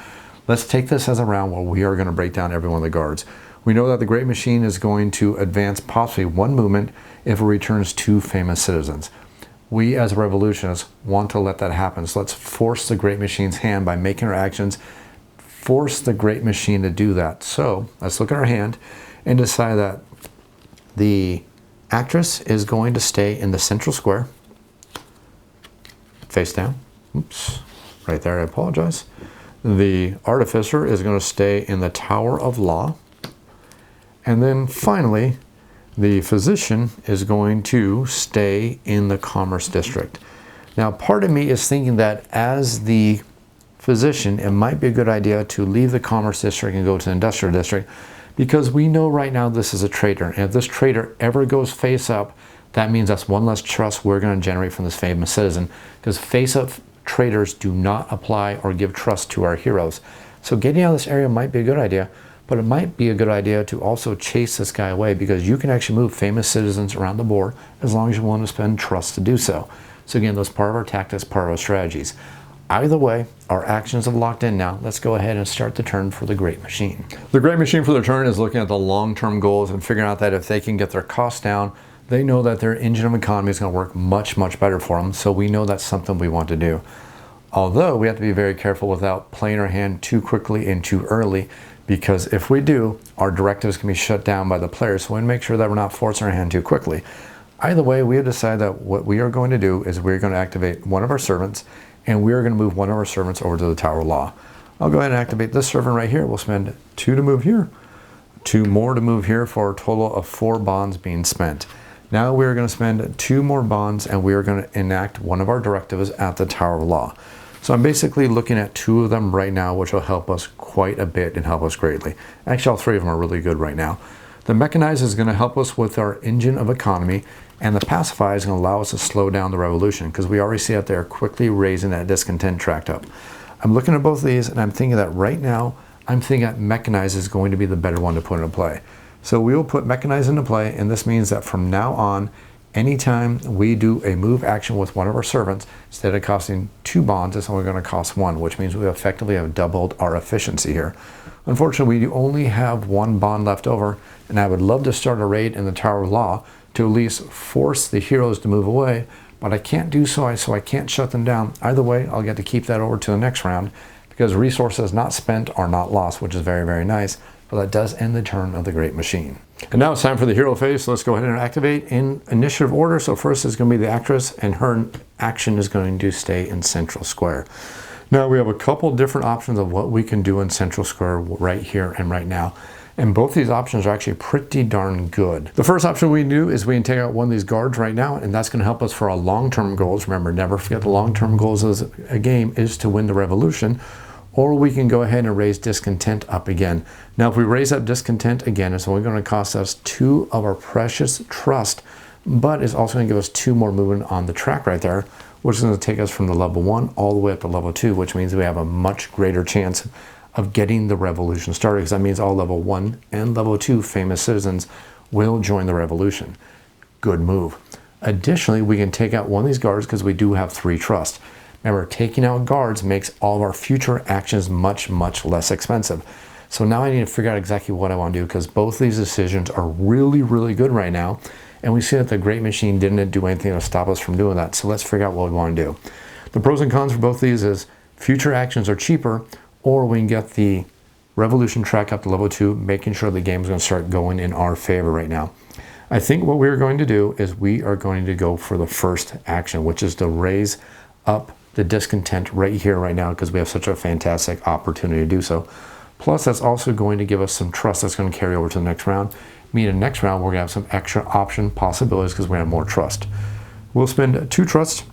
let's take this as a round where we are going to break down every one of the guards. We know that the Great Machine is going to advance possibly 1 movement if it returns 2 famous citizens. We as revolutionists want to let that happen. So let's force the Great Machine's hand by making our actions, force the Great Machine to do that. So let's look at our hand and decide that the actress is going to stay in the central square, face down. Oops, right there, I apologize. The artificer is going to stay in the Tower of Law. And then finally, the physician is going to stay in the Commerce District. Now, part of me is thinking that as the physician, it might be a good idea to leave the Commerce District and go to the Industrial District, because we know right now this is a traitor. And if this traitor ever goes face up, That means that's one less trust we're going to generate from this famous citizen, because face-up traders do not apply or give trust to our heroes. So getting out of this area might be a good idea, but it might be a good idea to also chase this guy away, because you can actually move famous citizens around the board as long as you want to spend trust to do so. So again, that's part of our tactics, part of our strategies. Either way, our actions have locked in now. Let's go ahead and start the turn for the Great Machine. The Great Machine for the turn is looking at the long-term goals and figuring out that if they can get their costs down, they know that their engine of economy is going to work much, much better for them. So we know that's something we want to do. Although we have to be very careful without playing our hand too quickly and too early, because if we do, our directives can be shut down by the players. So we want to make sure that we're not forcing our hand too quickly. Either way, we have decided that what we are going to do is we're going to activate one of our servants, and we're going to move one of our servants over to the Tower of Law. I'll go ahead and activate this servant right here. We'll spend 2 to move here, 2 more to move here, for a total of 4 bonds being spent. Now we're going to spend 2 more bonds, and we are going to enact one of our directives at the Tower of Law. So I'm basically looking at 2 of them right now, which will help us quite a bit and help us greatly. Actually, all 3 of them are really good right now. The mechanized is going to help us with our engine of economy, and the pacify is going to allow us to slow down the revolution, because we already see that they're quickly raising that discontent tract up. I'm looking at both of these, and I'm thinking that right now, I'm thinking that mechanized is going to be the better one to put into play. So we will put mechanized into play, and this means that from now on, anytime we do a move action with one of our servants, instead of costing 2 bonds, it's only going to cost 1, which means we effectively have doubled our efficiency here. Unfortunately, we only have 1 bond left over, and I would love to start a raid in the Tower of Law to at least force the heroes to move away, but I can't do so, so I can't shut them down. Either way, I'll get to keep that over to the next round, because resources not spent are not lost, which is very, very nice. But that does end the turn of the Great Machine. And now it's time for the hero phase, so let's go ahead and activate in initiative order. So first is going to be the actress, and her action is going to stay in Central Square. Now we have a couple different options of what we can do in Central Square right here and right now. And both these options are actually pretty darn good. The first option we can do is we can take out one of these guards right now, and that's going to help us for our long-term goals. Remember, never forget the long-term goals of a game is to win the revolution. Or we can go ahead and raise discontent up again. Now, if we raise up discontent again, it's only going to cost us 2 of our precious trust, but it's also going to give us 2 more movement on the track right there, which is going to take us from the level 1 all the way up to level 2, which means we have a much greater chance of getting the revolution started, because that means all level 1 and level 2 famous citizens will join the revolution. Good move. Additionally, we can take out one of these guards because we do have 3 trust. Remember, taking out guards makes all of our future actions much, much less expensive. So now I need to figure out exactly what I want to do, because both of these decisions are really, really good right now. And we see that the Great Machine didn't do anything to stop us from doing that. So let's figure out what we want to do. The pros and cons for both of these is future actions are cheaper, or we can get the revolution track up to level 2, making sure the game is going to start going in our favor right now. I think what we're going to do is we are going to go for the first action, which is to raise up the discontent right here, right now, because we have such a fantastic opportunity to do so. Plus, that's also going to give us some trust that's going to carry over to the next round. Meaning the next round, we're going to have some extra option possibilities because we have more trust. We'll spend 2 trust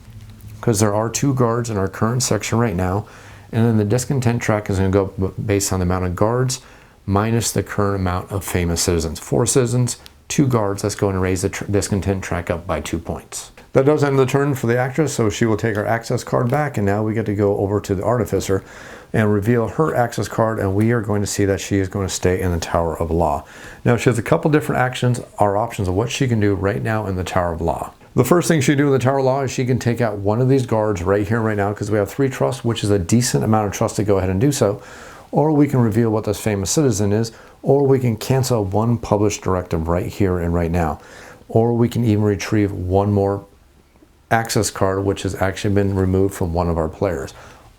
because there are 2 guards in our current section right now. And then the discontent track is going to go based on the amount of guards minus the current amount of famous citizens. 4 citizens, 2 guards. That's going to raise the discontent track up by 2 points. That does end the turn for the actress, so she will take her access card back, and now we get to go over to the artificer and reveal her access card, and we are going to see that she is going to stay in the Tower of Law. Now, she has a couple different actions or options of what she can do right now in the Tower of Law. The first thing she can do in the Tower of Law is she can take out one of these guards right here, right now, because we have 3 trust, which is a decent amount of trust to go ahead and do so. Or we can reveal what this famous citizen is, or we can cancel 1 published directive right here and right now. Or we can even retrieve 1 more access card, which has actually been removed from one of our players.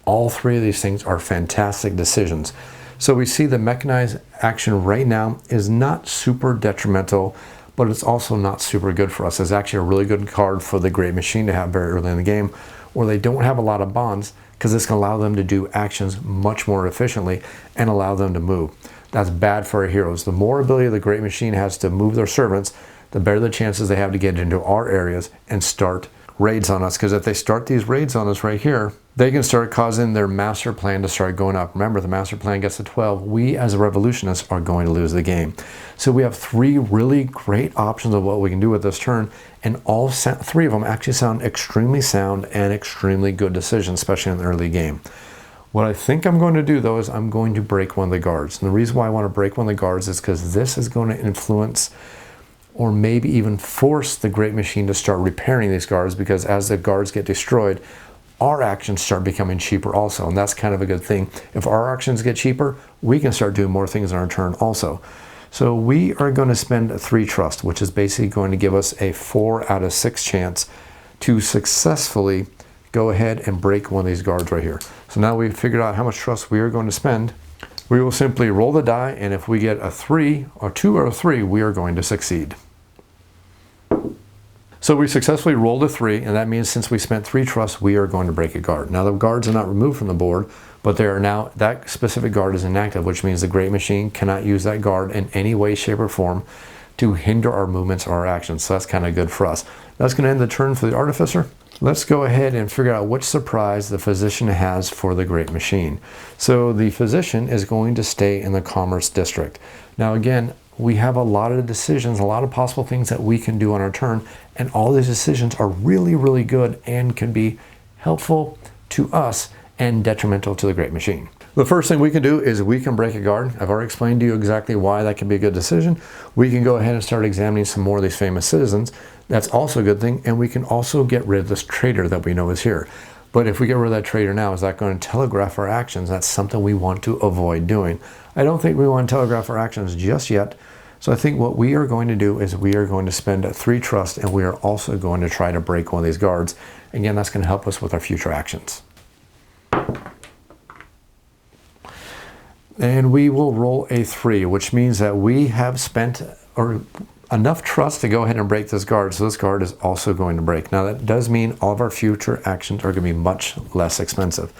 All 3 of these things are fantastic decisions. So we see the mechanized action right now is not super detrimental, but it's also not super good for us. It's actually a really good card for the Great Machine to have very early in the game, where they don't have a lot of bonds, because it's going to allow them to do actions much more efficiently and allow them to move. That's bad for our heroes. The more ability the Great Machine has to move their servants, the better the chances they have to get into our areas and start raids on us, because if they start these raids on us right here, they can start causing their master plan to start going up. Remember, the master plan gets to 12. We as a revolutionists are going to lose the game. So we have 3 really great options of what we can do with this turn, and all 3 of them actually sound extremely sound and extremely good decisions, especially in the early game. What I think I'm going to do, though, is I'm going to break one of the guards. And the reason why I want to break one of the guards is because this is going to influence or maybe even force the Great Machine to start repairing these guards, because as the guards get destroyed, our actions start becoming cheaper also, and that's kind of a good thing. If our actions get cheaper, we can start doing more things in our turn also. So we are going to spend 3 trust, which is basically going to give us a 4 out of 6 chance to successfully go ahead and break one of these guards right here. So now we've figured out how much trust we are going to spend. We will simply roll the die, and if we get a 3 or 2 or a 3, we are going to succeed. So we successfully rolled a 3, and that means since we spent 3 trust, we are going to break a guard. Now the guards are not removed from the board, but they are now, that specific guard is inactive, which means the Great Machine cannot use that guard in any way, shape, or form to hinder our movements or our actions. So that's kind of good for us. That's going to end the turn for the Artificer. Let's go ahead and figure out which surprise the Physician has for the Great Machine. So the Physician is going to stay in the Commerce District. Now again, we have a lot of decisions, a lot of possible things that we can do on our turn, and all these decisions are really, really good and can be helpful to us and detrimental to the Great Machine. The first thing we can do is we can break a guard. I've already explained to you exactly why that can be a good decision. We can go ahead and start examining some more of these famous citizens. That's also a good thing, and we can also get rid of this traitor that we know is here. But if we get rid of that traitor now, is that going to telegraph our actions? That's something we want to avoid doing. I don't think we want to telegraph our actions just yet. So I think what we are going to do is we are going to spend 3 trust, and we are also going to try to break one of these guards. Again, that's going to help us with our future actions. And we will roll a 3, which means that we have spent enough trust to go ahead and break this guard. So this guard is also going to break. Now that does mean all of our future actions are going to be much less expensive.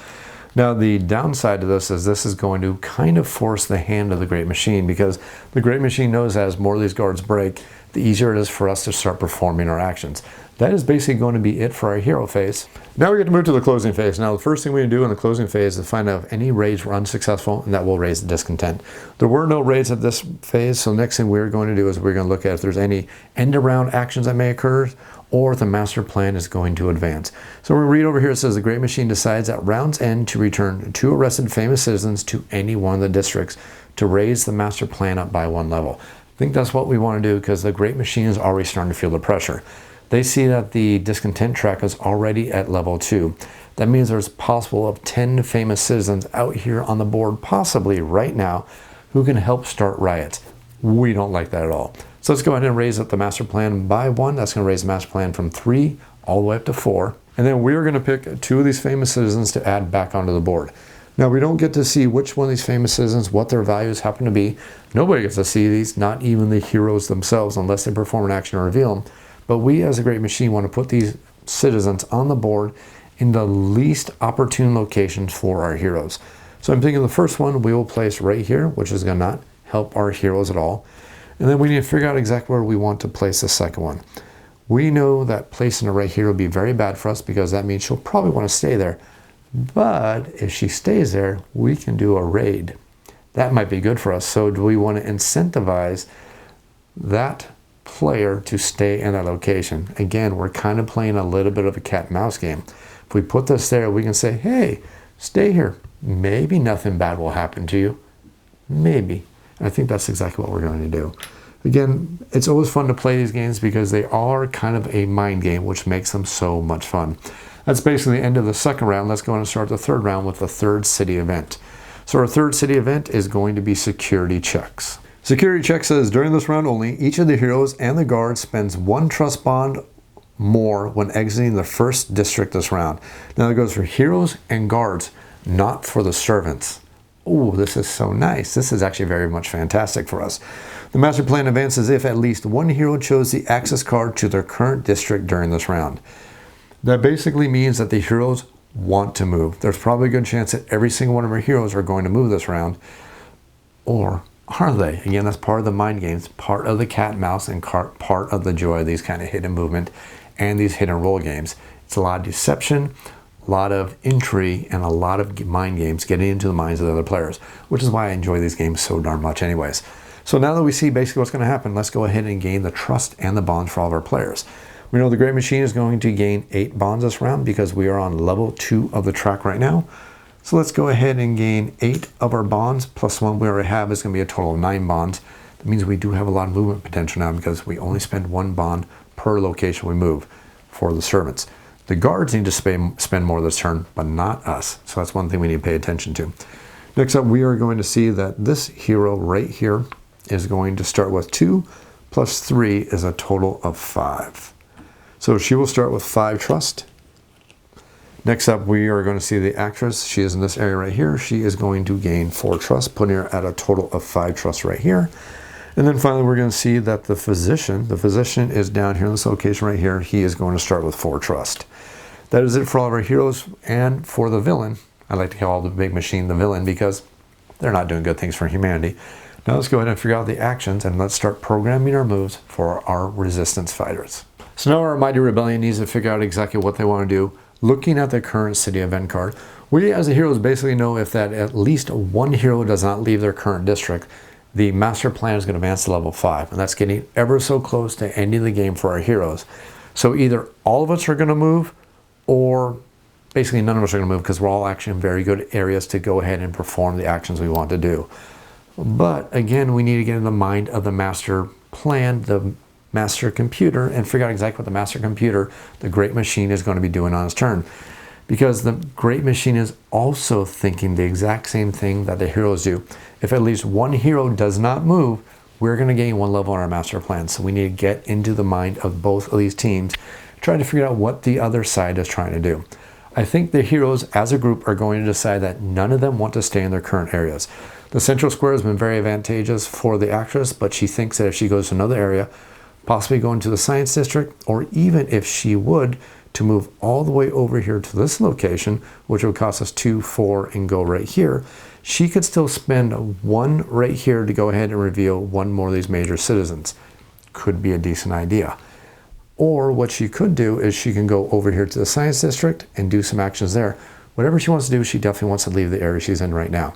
Now the downside to this is going to kind of force the hand of the Great Machine, because the Great Machine knows as more of these guards break, the easier it is for us to start performing our actions. That is basically going to be it for our hero phase. Now we get to move to the closing phase. Now the first thing we do in the closing phase is find out if any raids were unsuccessful, and that will raise the discontent. There were no raids at this phase, so the next thing we're going to do is we're going to look at if there's any end-around actions that may occur, or if the master plan is going to advance. So we read over here, it says the Great Machine decides at round's end to return 2 arrested famous citizens to any one of the districts to raise the master plan up by 1 level. I think that's what we want to do, because the Great Machine is already starting to feel the pressure. They see that the discontent track is already at level 2. That means there's possible of 10 famous citizens out here on the board, possibly right now, who can help start riots. We don't like that at all. So let's go ahead and raise up the master plan by 1. That's going to raise the master plan from 3 all the way up to 4. And then we're going to pick 2 of these famous citizens to add back onto the board. Now we don't get to see which one of these famous citizens, what their values happen to be. Nobody gets to see these, not even the heroes themselves, unless they perform an action or reveal them. But we as a Great Machine want to put these citizens on the board in the least opportune locations for our heroes. So I'm thinking the first one we will place right here, which is going to not help our heroes at all. And then we need to figure out exactly where we want to place the second one. We know that placing her right here would be very bad for us, because that means she'll probably want to stay there. But if she stays there, we can do a raid. That might be good for us. So do we want to incentivize that player to stay in that location? Again, we're kind of playing a little bit of a cat and mouse game. If we put this there, we can say, hey, stay here. Maybe nothing bad will happen to you. Maybe. And I think that's exactly what we're going to do. Again, it's always fun to play these games because they are kind of a mind game, which makes them so much fun. That's basically the end of the second round. Let's go on and start the third round with the third city event. So our third city event is going to be security checks. Security check says during this round only, each of the heroes and the guards spends 1 trust bond more when exiting the first district this round. Now that goes for heroes and guards, not for the servants. Oh, this is so nice. This is actually very much fantastic for us. The master plan advances if at least 1 hero chose the access card to their current district during this round. That basically means that the heroes want to move. There's probably a good chance that every single one of our heroes are going to move this round. Or are they? Again, that's part of the mind games, part of the cat and mouse, and part of the joy of these kind of hidden movement and these hit and roll games. It's a lot of deception, a lot of intrigue, and a lot of mind games getting into the minds of the other players, which is why I enjoy these games so darn much anyways. So now that we see basically what's going to happen, let's go ahead and gain the trust and the bonds for all of our players. We know the Great Machine is going to gain 8 bonds this round because we are on level 2 of the track right now. So let's go ahead and gain 8 of our bonds, plus one we already have is going to be a total of 9 bonds. That means we do have a lot of movement potential now because we only spend 1 bond per location we move for the servants. The guards need to spend more this turn, but not us. So that's one thing we need to pay attention to. Next up, we are going to see that this hero right here is going to start with 2 plus 3 is a total of 5. So she will start with 5 trust. Next up, we are going to see the actress. She is in this area right here. She is going to gain 4 trust, putting her at a total of 5 trust right here. And then finally, we're going to see that the physician is down here in this location right here. He is going to start with 4 trust. That is it for all of our heroes. And for the villain, I like to call the big machine the villain because they're not doing good things for humanity. Now let's go ahead and figure out the actions and let's start programming our moves for our resistance fighters. So now our Mighty Rebellion needs to figure out exactly what they want to do. Looking at the current city event card, we as the heroes basically know if that at least one hero does not leave their current district, the master plan is going to advance to level 5. And that's getting ever so close to ending the game for our heroes. So either all of us are going to move or basically none of us are going to move because we're all actually in very good areas to go ahead and perform the actions we want to do. But again, we need to get in the mind of the master plan, the master computer, and figure out exactly what the master computer, the Great Machine, is going to be doing on its turn. Because the Great Machine is also thinking the exact same thing that the heroes do. If at least one hero does not move, we're going to gain 1 level on our master plan. So we need to get into the mind of both of these teams, trying to figure out what the other side is trying to do. I think the heroes as a group are going to decide that none of them want to stay in their current areas. The central square has been very advantageous for the actress, but she thinks that if she goes to another area, possibly going to the science district, or even if she would, to move all the way over here to this location, which would cost us 2, 4, and go right here, she could still spend 1 right here to go ahead and reveal 1 more of these major citizens. Could be a decent idea. Or what she could do is she can go over here to the science district and do some actions there. Whatever she wants to do, she definitely wants to leave the area she's in right now.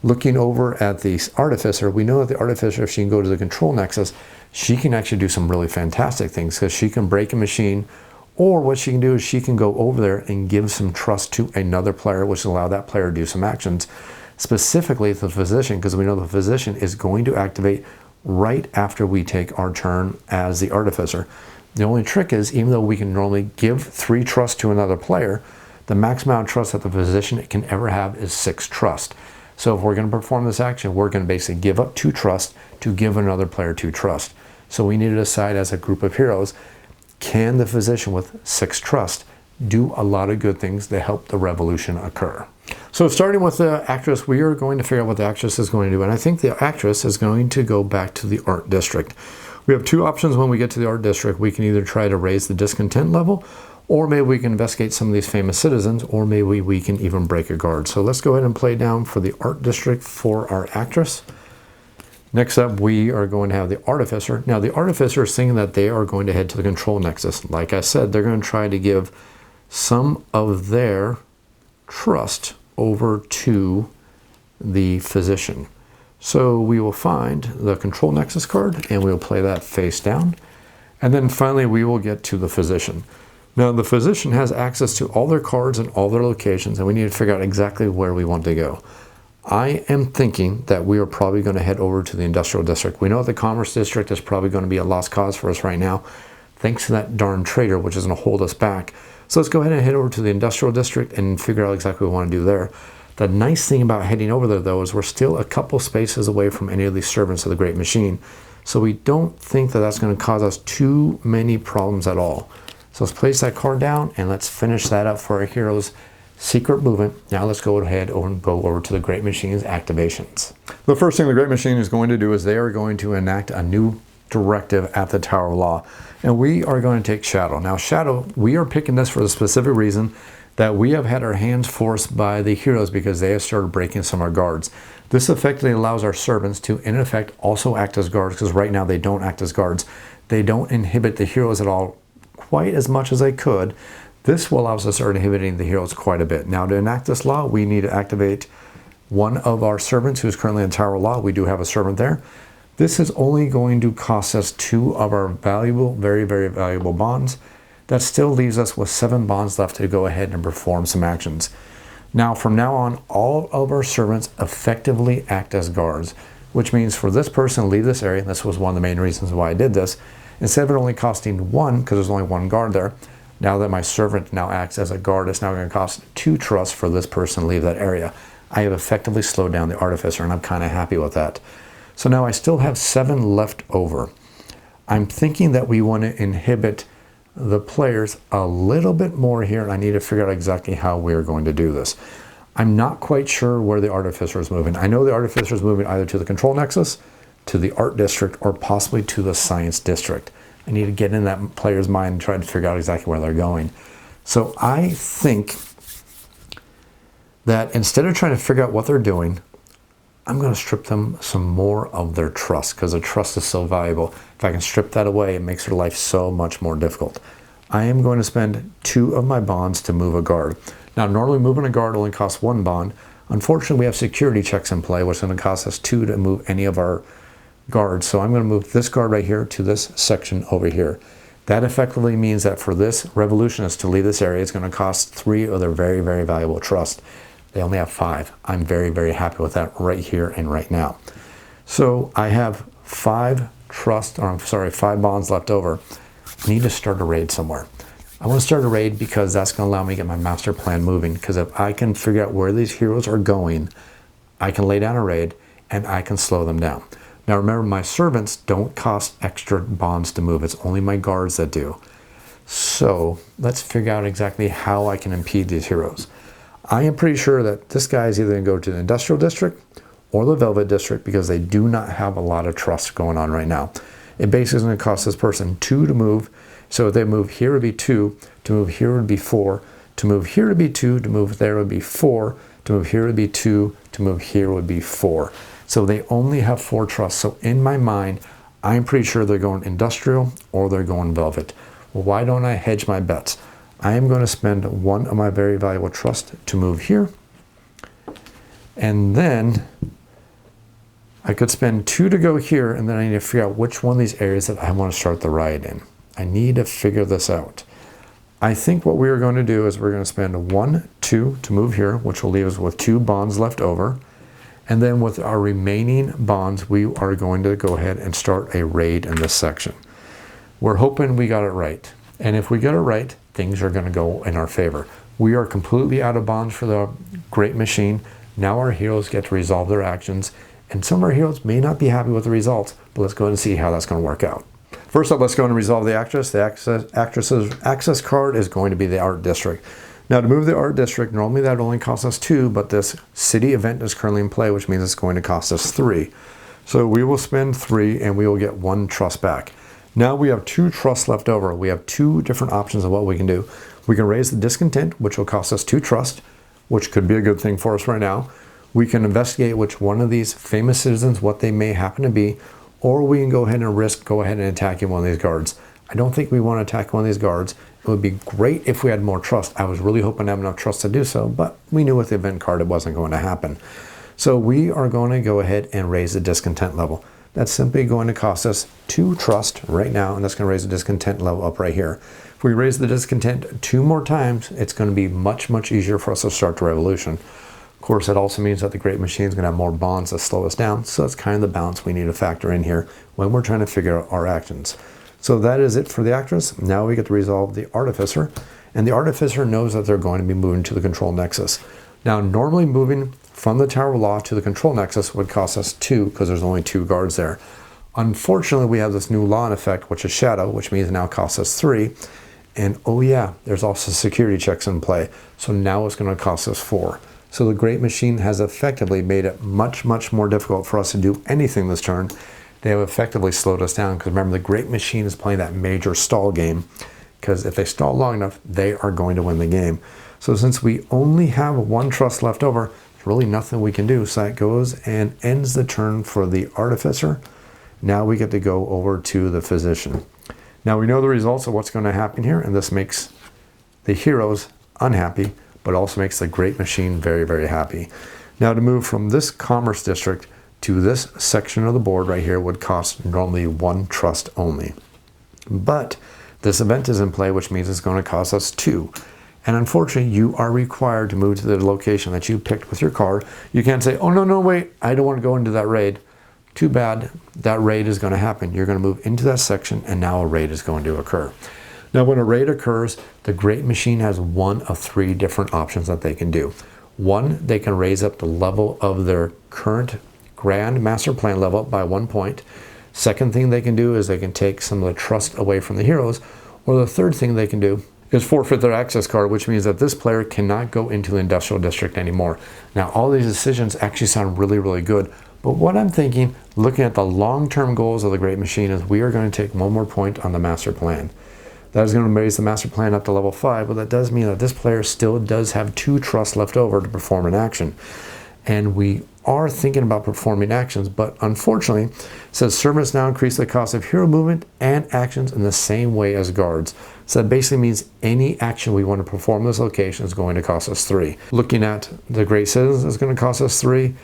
Looking over at the artificer, we know that the artificer, if she can go to the control nexus, she can actually do some really fantastic things because she can break a machine, or what she can do is she can go over there and give some trust to another player, which will allow that player to do some actions, specifically the physician, because we know the physician is going to activate right after we take our turn as the artificer. The only trick is, even though we can normally give 3 trust to another player, the max amount of trust that the physician can ever have is 6 trust. So if we're going to perform this action, we're going to basically give up 2 trust to give another player 2 trust. So we need to decide as a group of heroes, can the physician with 6 trust do a lot of good things to help the revolution occur? So starting with the actress, we are going to figure out what the actress is going to do. And I think the actress is going to go back to the art district. We have 2 options when we get to the art district. We can either try to raise the discontent level, or maybe we can investigate some of these famous citizens, or maybe we can even break a guard. So let's go ahead and play down for the art district for our actress. Next up, we are going to have the artificer. Now the artificer is thinking that they are going to head to the control nexus. Like I said, they're going to try to give some of their trust over to the physician. So we will find the control nexus card and we'll play that face down. And then finally, we will get to the physician. Now the physician has access to all their cards and all their locations, and we need to figure out exactly where we want to go. I am thinking that we are probably going to head over to the industrial district. We know that the commerce district is probably going to be a lost cause for us right now, thanks to that darn trader, which is going to hold us back. So let's go ahead and head over to the industrial district and figure out exactly what we want to do there. The nice thing about heading over there, though, is we're still a couple spaces away from any of these servants of the Great Machine. So we don't think that that's going to cause us too many problems at all. So let's place that card down and let's finish that up for our hero's secret movement. Now let's go ahead and go over to the Great Machine's activations. The first thing the Great Machine is going to do is they are going to enact a new directive at the Tower of Law. And we are going to take Shadow. Now Shadow, we are picking this for the specific reason that we have had our hands forced by the heroes because they have started breaking some of our guards. This effectively allows our servants to, in effect, also act as guards, because right now they don't act as guards. They don't inhibit the heroes at all quite as much as I could. This will allow us to start inhibiting the heroes quite a bit. Now to enact this law, we need to activate one of our servants who's currently in Tower Law. We do have a servant there. This is only going to cost us 2 of our valuable, very, very valuable bonds. That still leaves us with 7 bonds left to go ahead and perform some actions. Now, from now on, all of our servants effectively act as guards, which means for this person to leave this area, this was one of the main reasons why I did this, instead of it only costing 1, because there's only 1 guard there, now that my servant now acts as a guard, it's now going to cost 2 trust for this person to leave that area. I have effectively slowed down the artificer, and I'm kind of happy with that. So now I still have 7 left over. I'm thinking that we want to inhibit the players a little bit more here, and I need to figure out exactly how we're going to do this. I'm not quite sure where the artificer is moving. I know the artificer is moving either to the control nexus, to the art district, or possibly to the science district. I need to get in that player's mind and try to figure out exactly where they're going. So I think that instead of trying to figure out what they're doing, I'm going to strip them some more of their trust, because their trust is so valuable. If I can strip that away, it makes their life so much more difficult. I am going to spend 2 of my bonds to move a guard. Now, normally moving a guard only costs 1 bond. Unfortunately, we have security checks in play, which is going to cost us 2 to move any of our guards. So I'm going to move this guard right here to this section over here. That effectively means that for this revolutionist to leave this area, it's going to cost 3 of their very, very valuable trust. They only have 5. I'm very, very happy with that right here and right now. So I have 5 bonds left over. I need to start a raid somewhere. I want to start a raid because that's going to allow me to get my master plan moving, because if I can figure out where these heroes are going, I can lay down a raid and I can slow them down. Now remember, my servants don't cost extra bonds to move. It's only my guards that do. So let's figure out exactly how I can impede these heroes. I am pretty sure that this guy is either going to go to the industrial district or the velvet district, because they do not have a lot of trust going on right now. It basically is going to cost this person 2 to move. So if they move here, it would be 2. To move here would be 4. To move here would be 2. To move there would be 4. To move here would be 2. To move here would be 4. So they only have 4 trust. So in my mind, I'm pretty sure they're going industrial or they're going velvet. Well, why don't I hedge my bets? I am going to spend 1 of my very valuable trust to move here. And then I could spend 2 to go here, and then I need to figure out which one of these areas that I want to start the riot in. I need to figure this out. I think what we're going to do is we're going to spend 1, 2 to move here, which will leave us with 2 bonds left over. And then with our remaining bonds, we are going to go ahead and start a raid in this section. We're hoping we got it right. And if we get it right, things are going to go in our favor. We are completely out of bonds for the Great Machine. Now our heroes get to resolve their actions. And some of our heroes may not be happy with the results, but let's go ahead and see how that's going to work out. First up, let's go and resolve the actress. The actress's access card is going to be the art district. Now to move the art district, normally that only costs us 2, but this city event is currently in play, which means it's going to cost us 3. So we will spend 3 and we will get 1 trust back. Now we have 2 trusts left over. We have 2 different options of what we can do. We can raise the discontent, which will cost us 2 trust, which could be a good thing for us right now. We can investigate which one of these famous citizens, what they may happen to be, or we can go ahead and attacking one of these guards. I don't think we want to attack one of these guards. It would be great if we had more trust. I was really hoping to have enough trust to do so, but we knew with the event card it wasn't going to happen. So we are going to go ahead and raise the discontent level. That's simply going to cost us 2 trust right now, and that's going to raise the discontent level up right here. If we raise the discontent 2 more times, it's going to be much, much easier for us to start the revolution. Of course, that also means that the Great Machine is going to have more bonds to slow us down, so that's kind of the balance we need to factor in here when we're trying to figure out our actions. So that is it for the actress. Now we get to resolve the artificer, and the artificer knows that they're going to be moving to the control nexus. Now, normally moving from the Tower of Law to the control nexus would cost us 2, because there's only 2 guards there. Unfortunately, we have this new law in effect, which is shadow, which means it now costs us 3. And oh yeah, there's also security checks in play. So now it's going to cost us 4. So the Great Machine has effectively made it much, much more difficult for us to do anything this turn. They have effectively slowed us down, because remember, the Great Machine is playing that major stall game, because if they stall long enough, they are going to win the game. So since we only have 1 trust left over, there's really nothing we can do. So that goes and ends the turn for the artificer. Now we get to go over to the physician. Now we know the results of what's going to happen here, and this makes the heroes unhappy, but also makes the great machine very, very happy. Now to move from this commerce district to this section of the board right here would cost normally 1 trust only. But this event is in play, which means it's going to cost us 2. And unfortunately, you are required to move to the location that you picked with your car. You can't say, oh, no, wait, I don't want to go into that raid. Too bad, that raid is going to happen. You're going to move into that section, and now a raid is going to occur. Now, when a raid occurs, the great machine has one of 3 different options that they can do. 1, they can raise up the level of their current grand master plan level by 1 point. Second thing they can do is they can take some of the trust away from the heroes. Or the third thing they can do is forfeit their access card, which means that this player cannot go into the industrial district anymore. Now, all these decisions actually sound really, really good. But what I'm thinking, looking at the long-term goals of the great machine, is we are going to take 1 more point on the master plan. That is going to raise the master plan up to level 5, but that does mean that this player still does have 2 trust left over to perform an action. And we are thinking about performing actions, but unfortunately, it says servants now increase the cost of hero movement and actions in the same way as guards. So that basically means any action we want to perform in this location is going to cost us 3. Looking at the great citizens is going to cost us 3.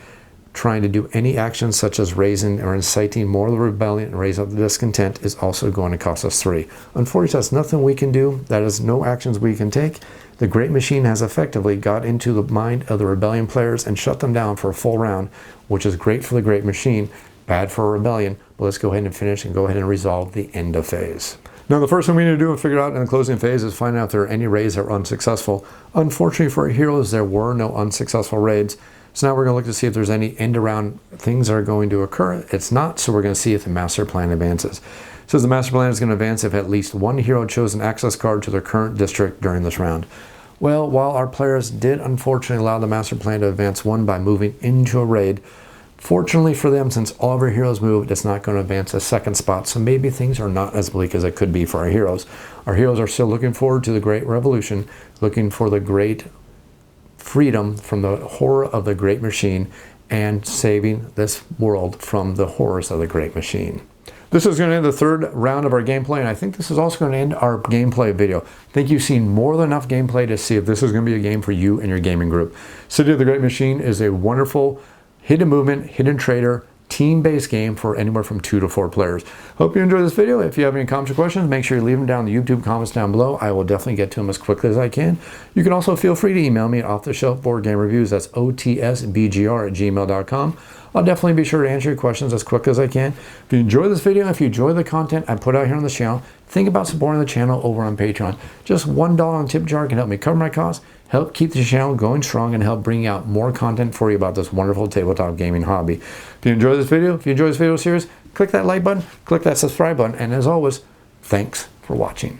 Trying to do any actions such as raising or inciting more of the rebellion and raise up the discontent is also going to cost us 3. Unfortunately, that's nothing we can do. That is no actions we can take. The great machine has effectively got into the mind of the rebellion players and shut them down for a full round, which is great for the great machine, bad for a rebellion. But let's go ahead and finish and go ahead and resolve the end of phase. Now, the first thing we need to do and figure out in the closing phase is find out if there are any raids that are unsuccessful. Unfortunately for our heroes, there were no unsuccessful raids. So now we're going to look to see if there's any end around things that are going to occur. It's not, so we're going to see if the master plan advances. It says the master plan is going to advance if at least 1 hero chose an access card to their current district during this round. Well, while our players did unfortunately allow the master plan to advance 1 by moving into a raid, fortunately for them, since all of our heroes moved, it's not going to advance a 2nd spot, so maybe things are not as bleak as it could be for our heroes. Our heroes are still looking forward to the great revolution, looking for the great freedom from the horror of the great machine and saving this world from the horrors of the great machine. This is going to end the 3rd round of our gameplay, and I think this is also going to end our gameplay video. I think you've seen more than enough gameplay to see if this is going to be a game for you and your gaming group. City of the Great Machine is a wonderful hidden movement, hidden trader, team-based game for anywhere from 2 to 4 players. Hope you enjoyed this video. If you have any comments or questions, make sure you leave them down in the YouTube comments down below. I will definitely get to them as quickly as I can. You can also feel free to email me at offtheshelfboardgamereviews. That's otsbgr@gmail.com. I'll definitely be sure to answer your questions as quick as I can. If you enjoy this video, if you enjoy the content I put out here on the channel, think about supporting the channel over on Patreon. Just $1 on tip jar can help me cover my costs, help keep the channel going strong, and help bring out more content for you about this wonderful tabletop gaming hobby. If you enjoy this video, series, click that like button, click that subscribe button, and as always, thanks for watching.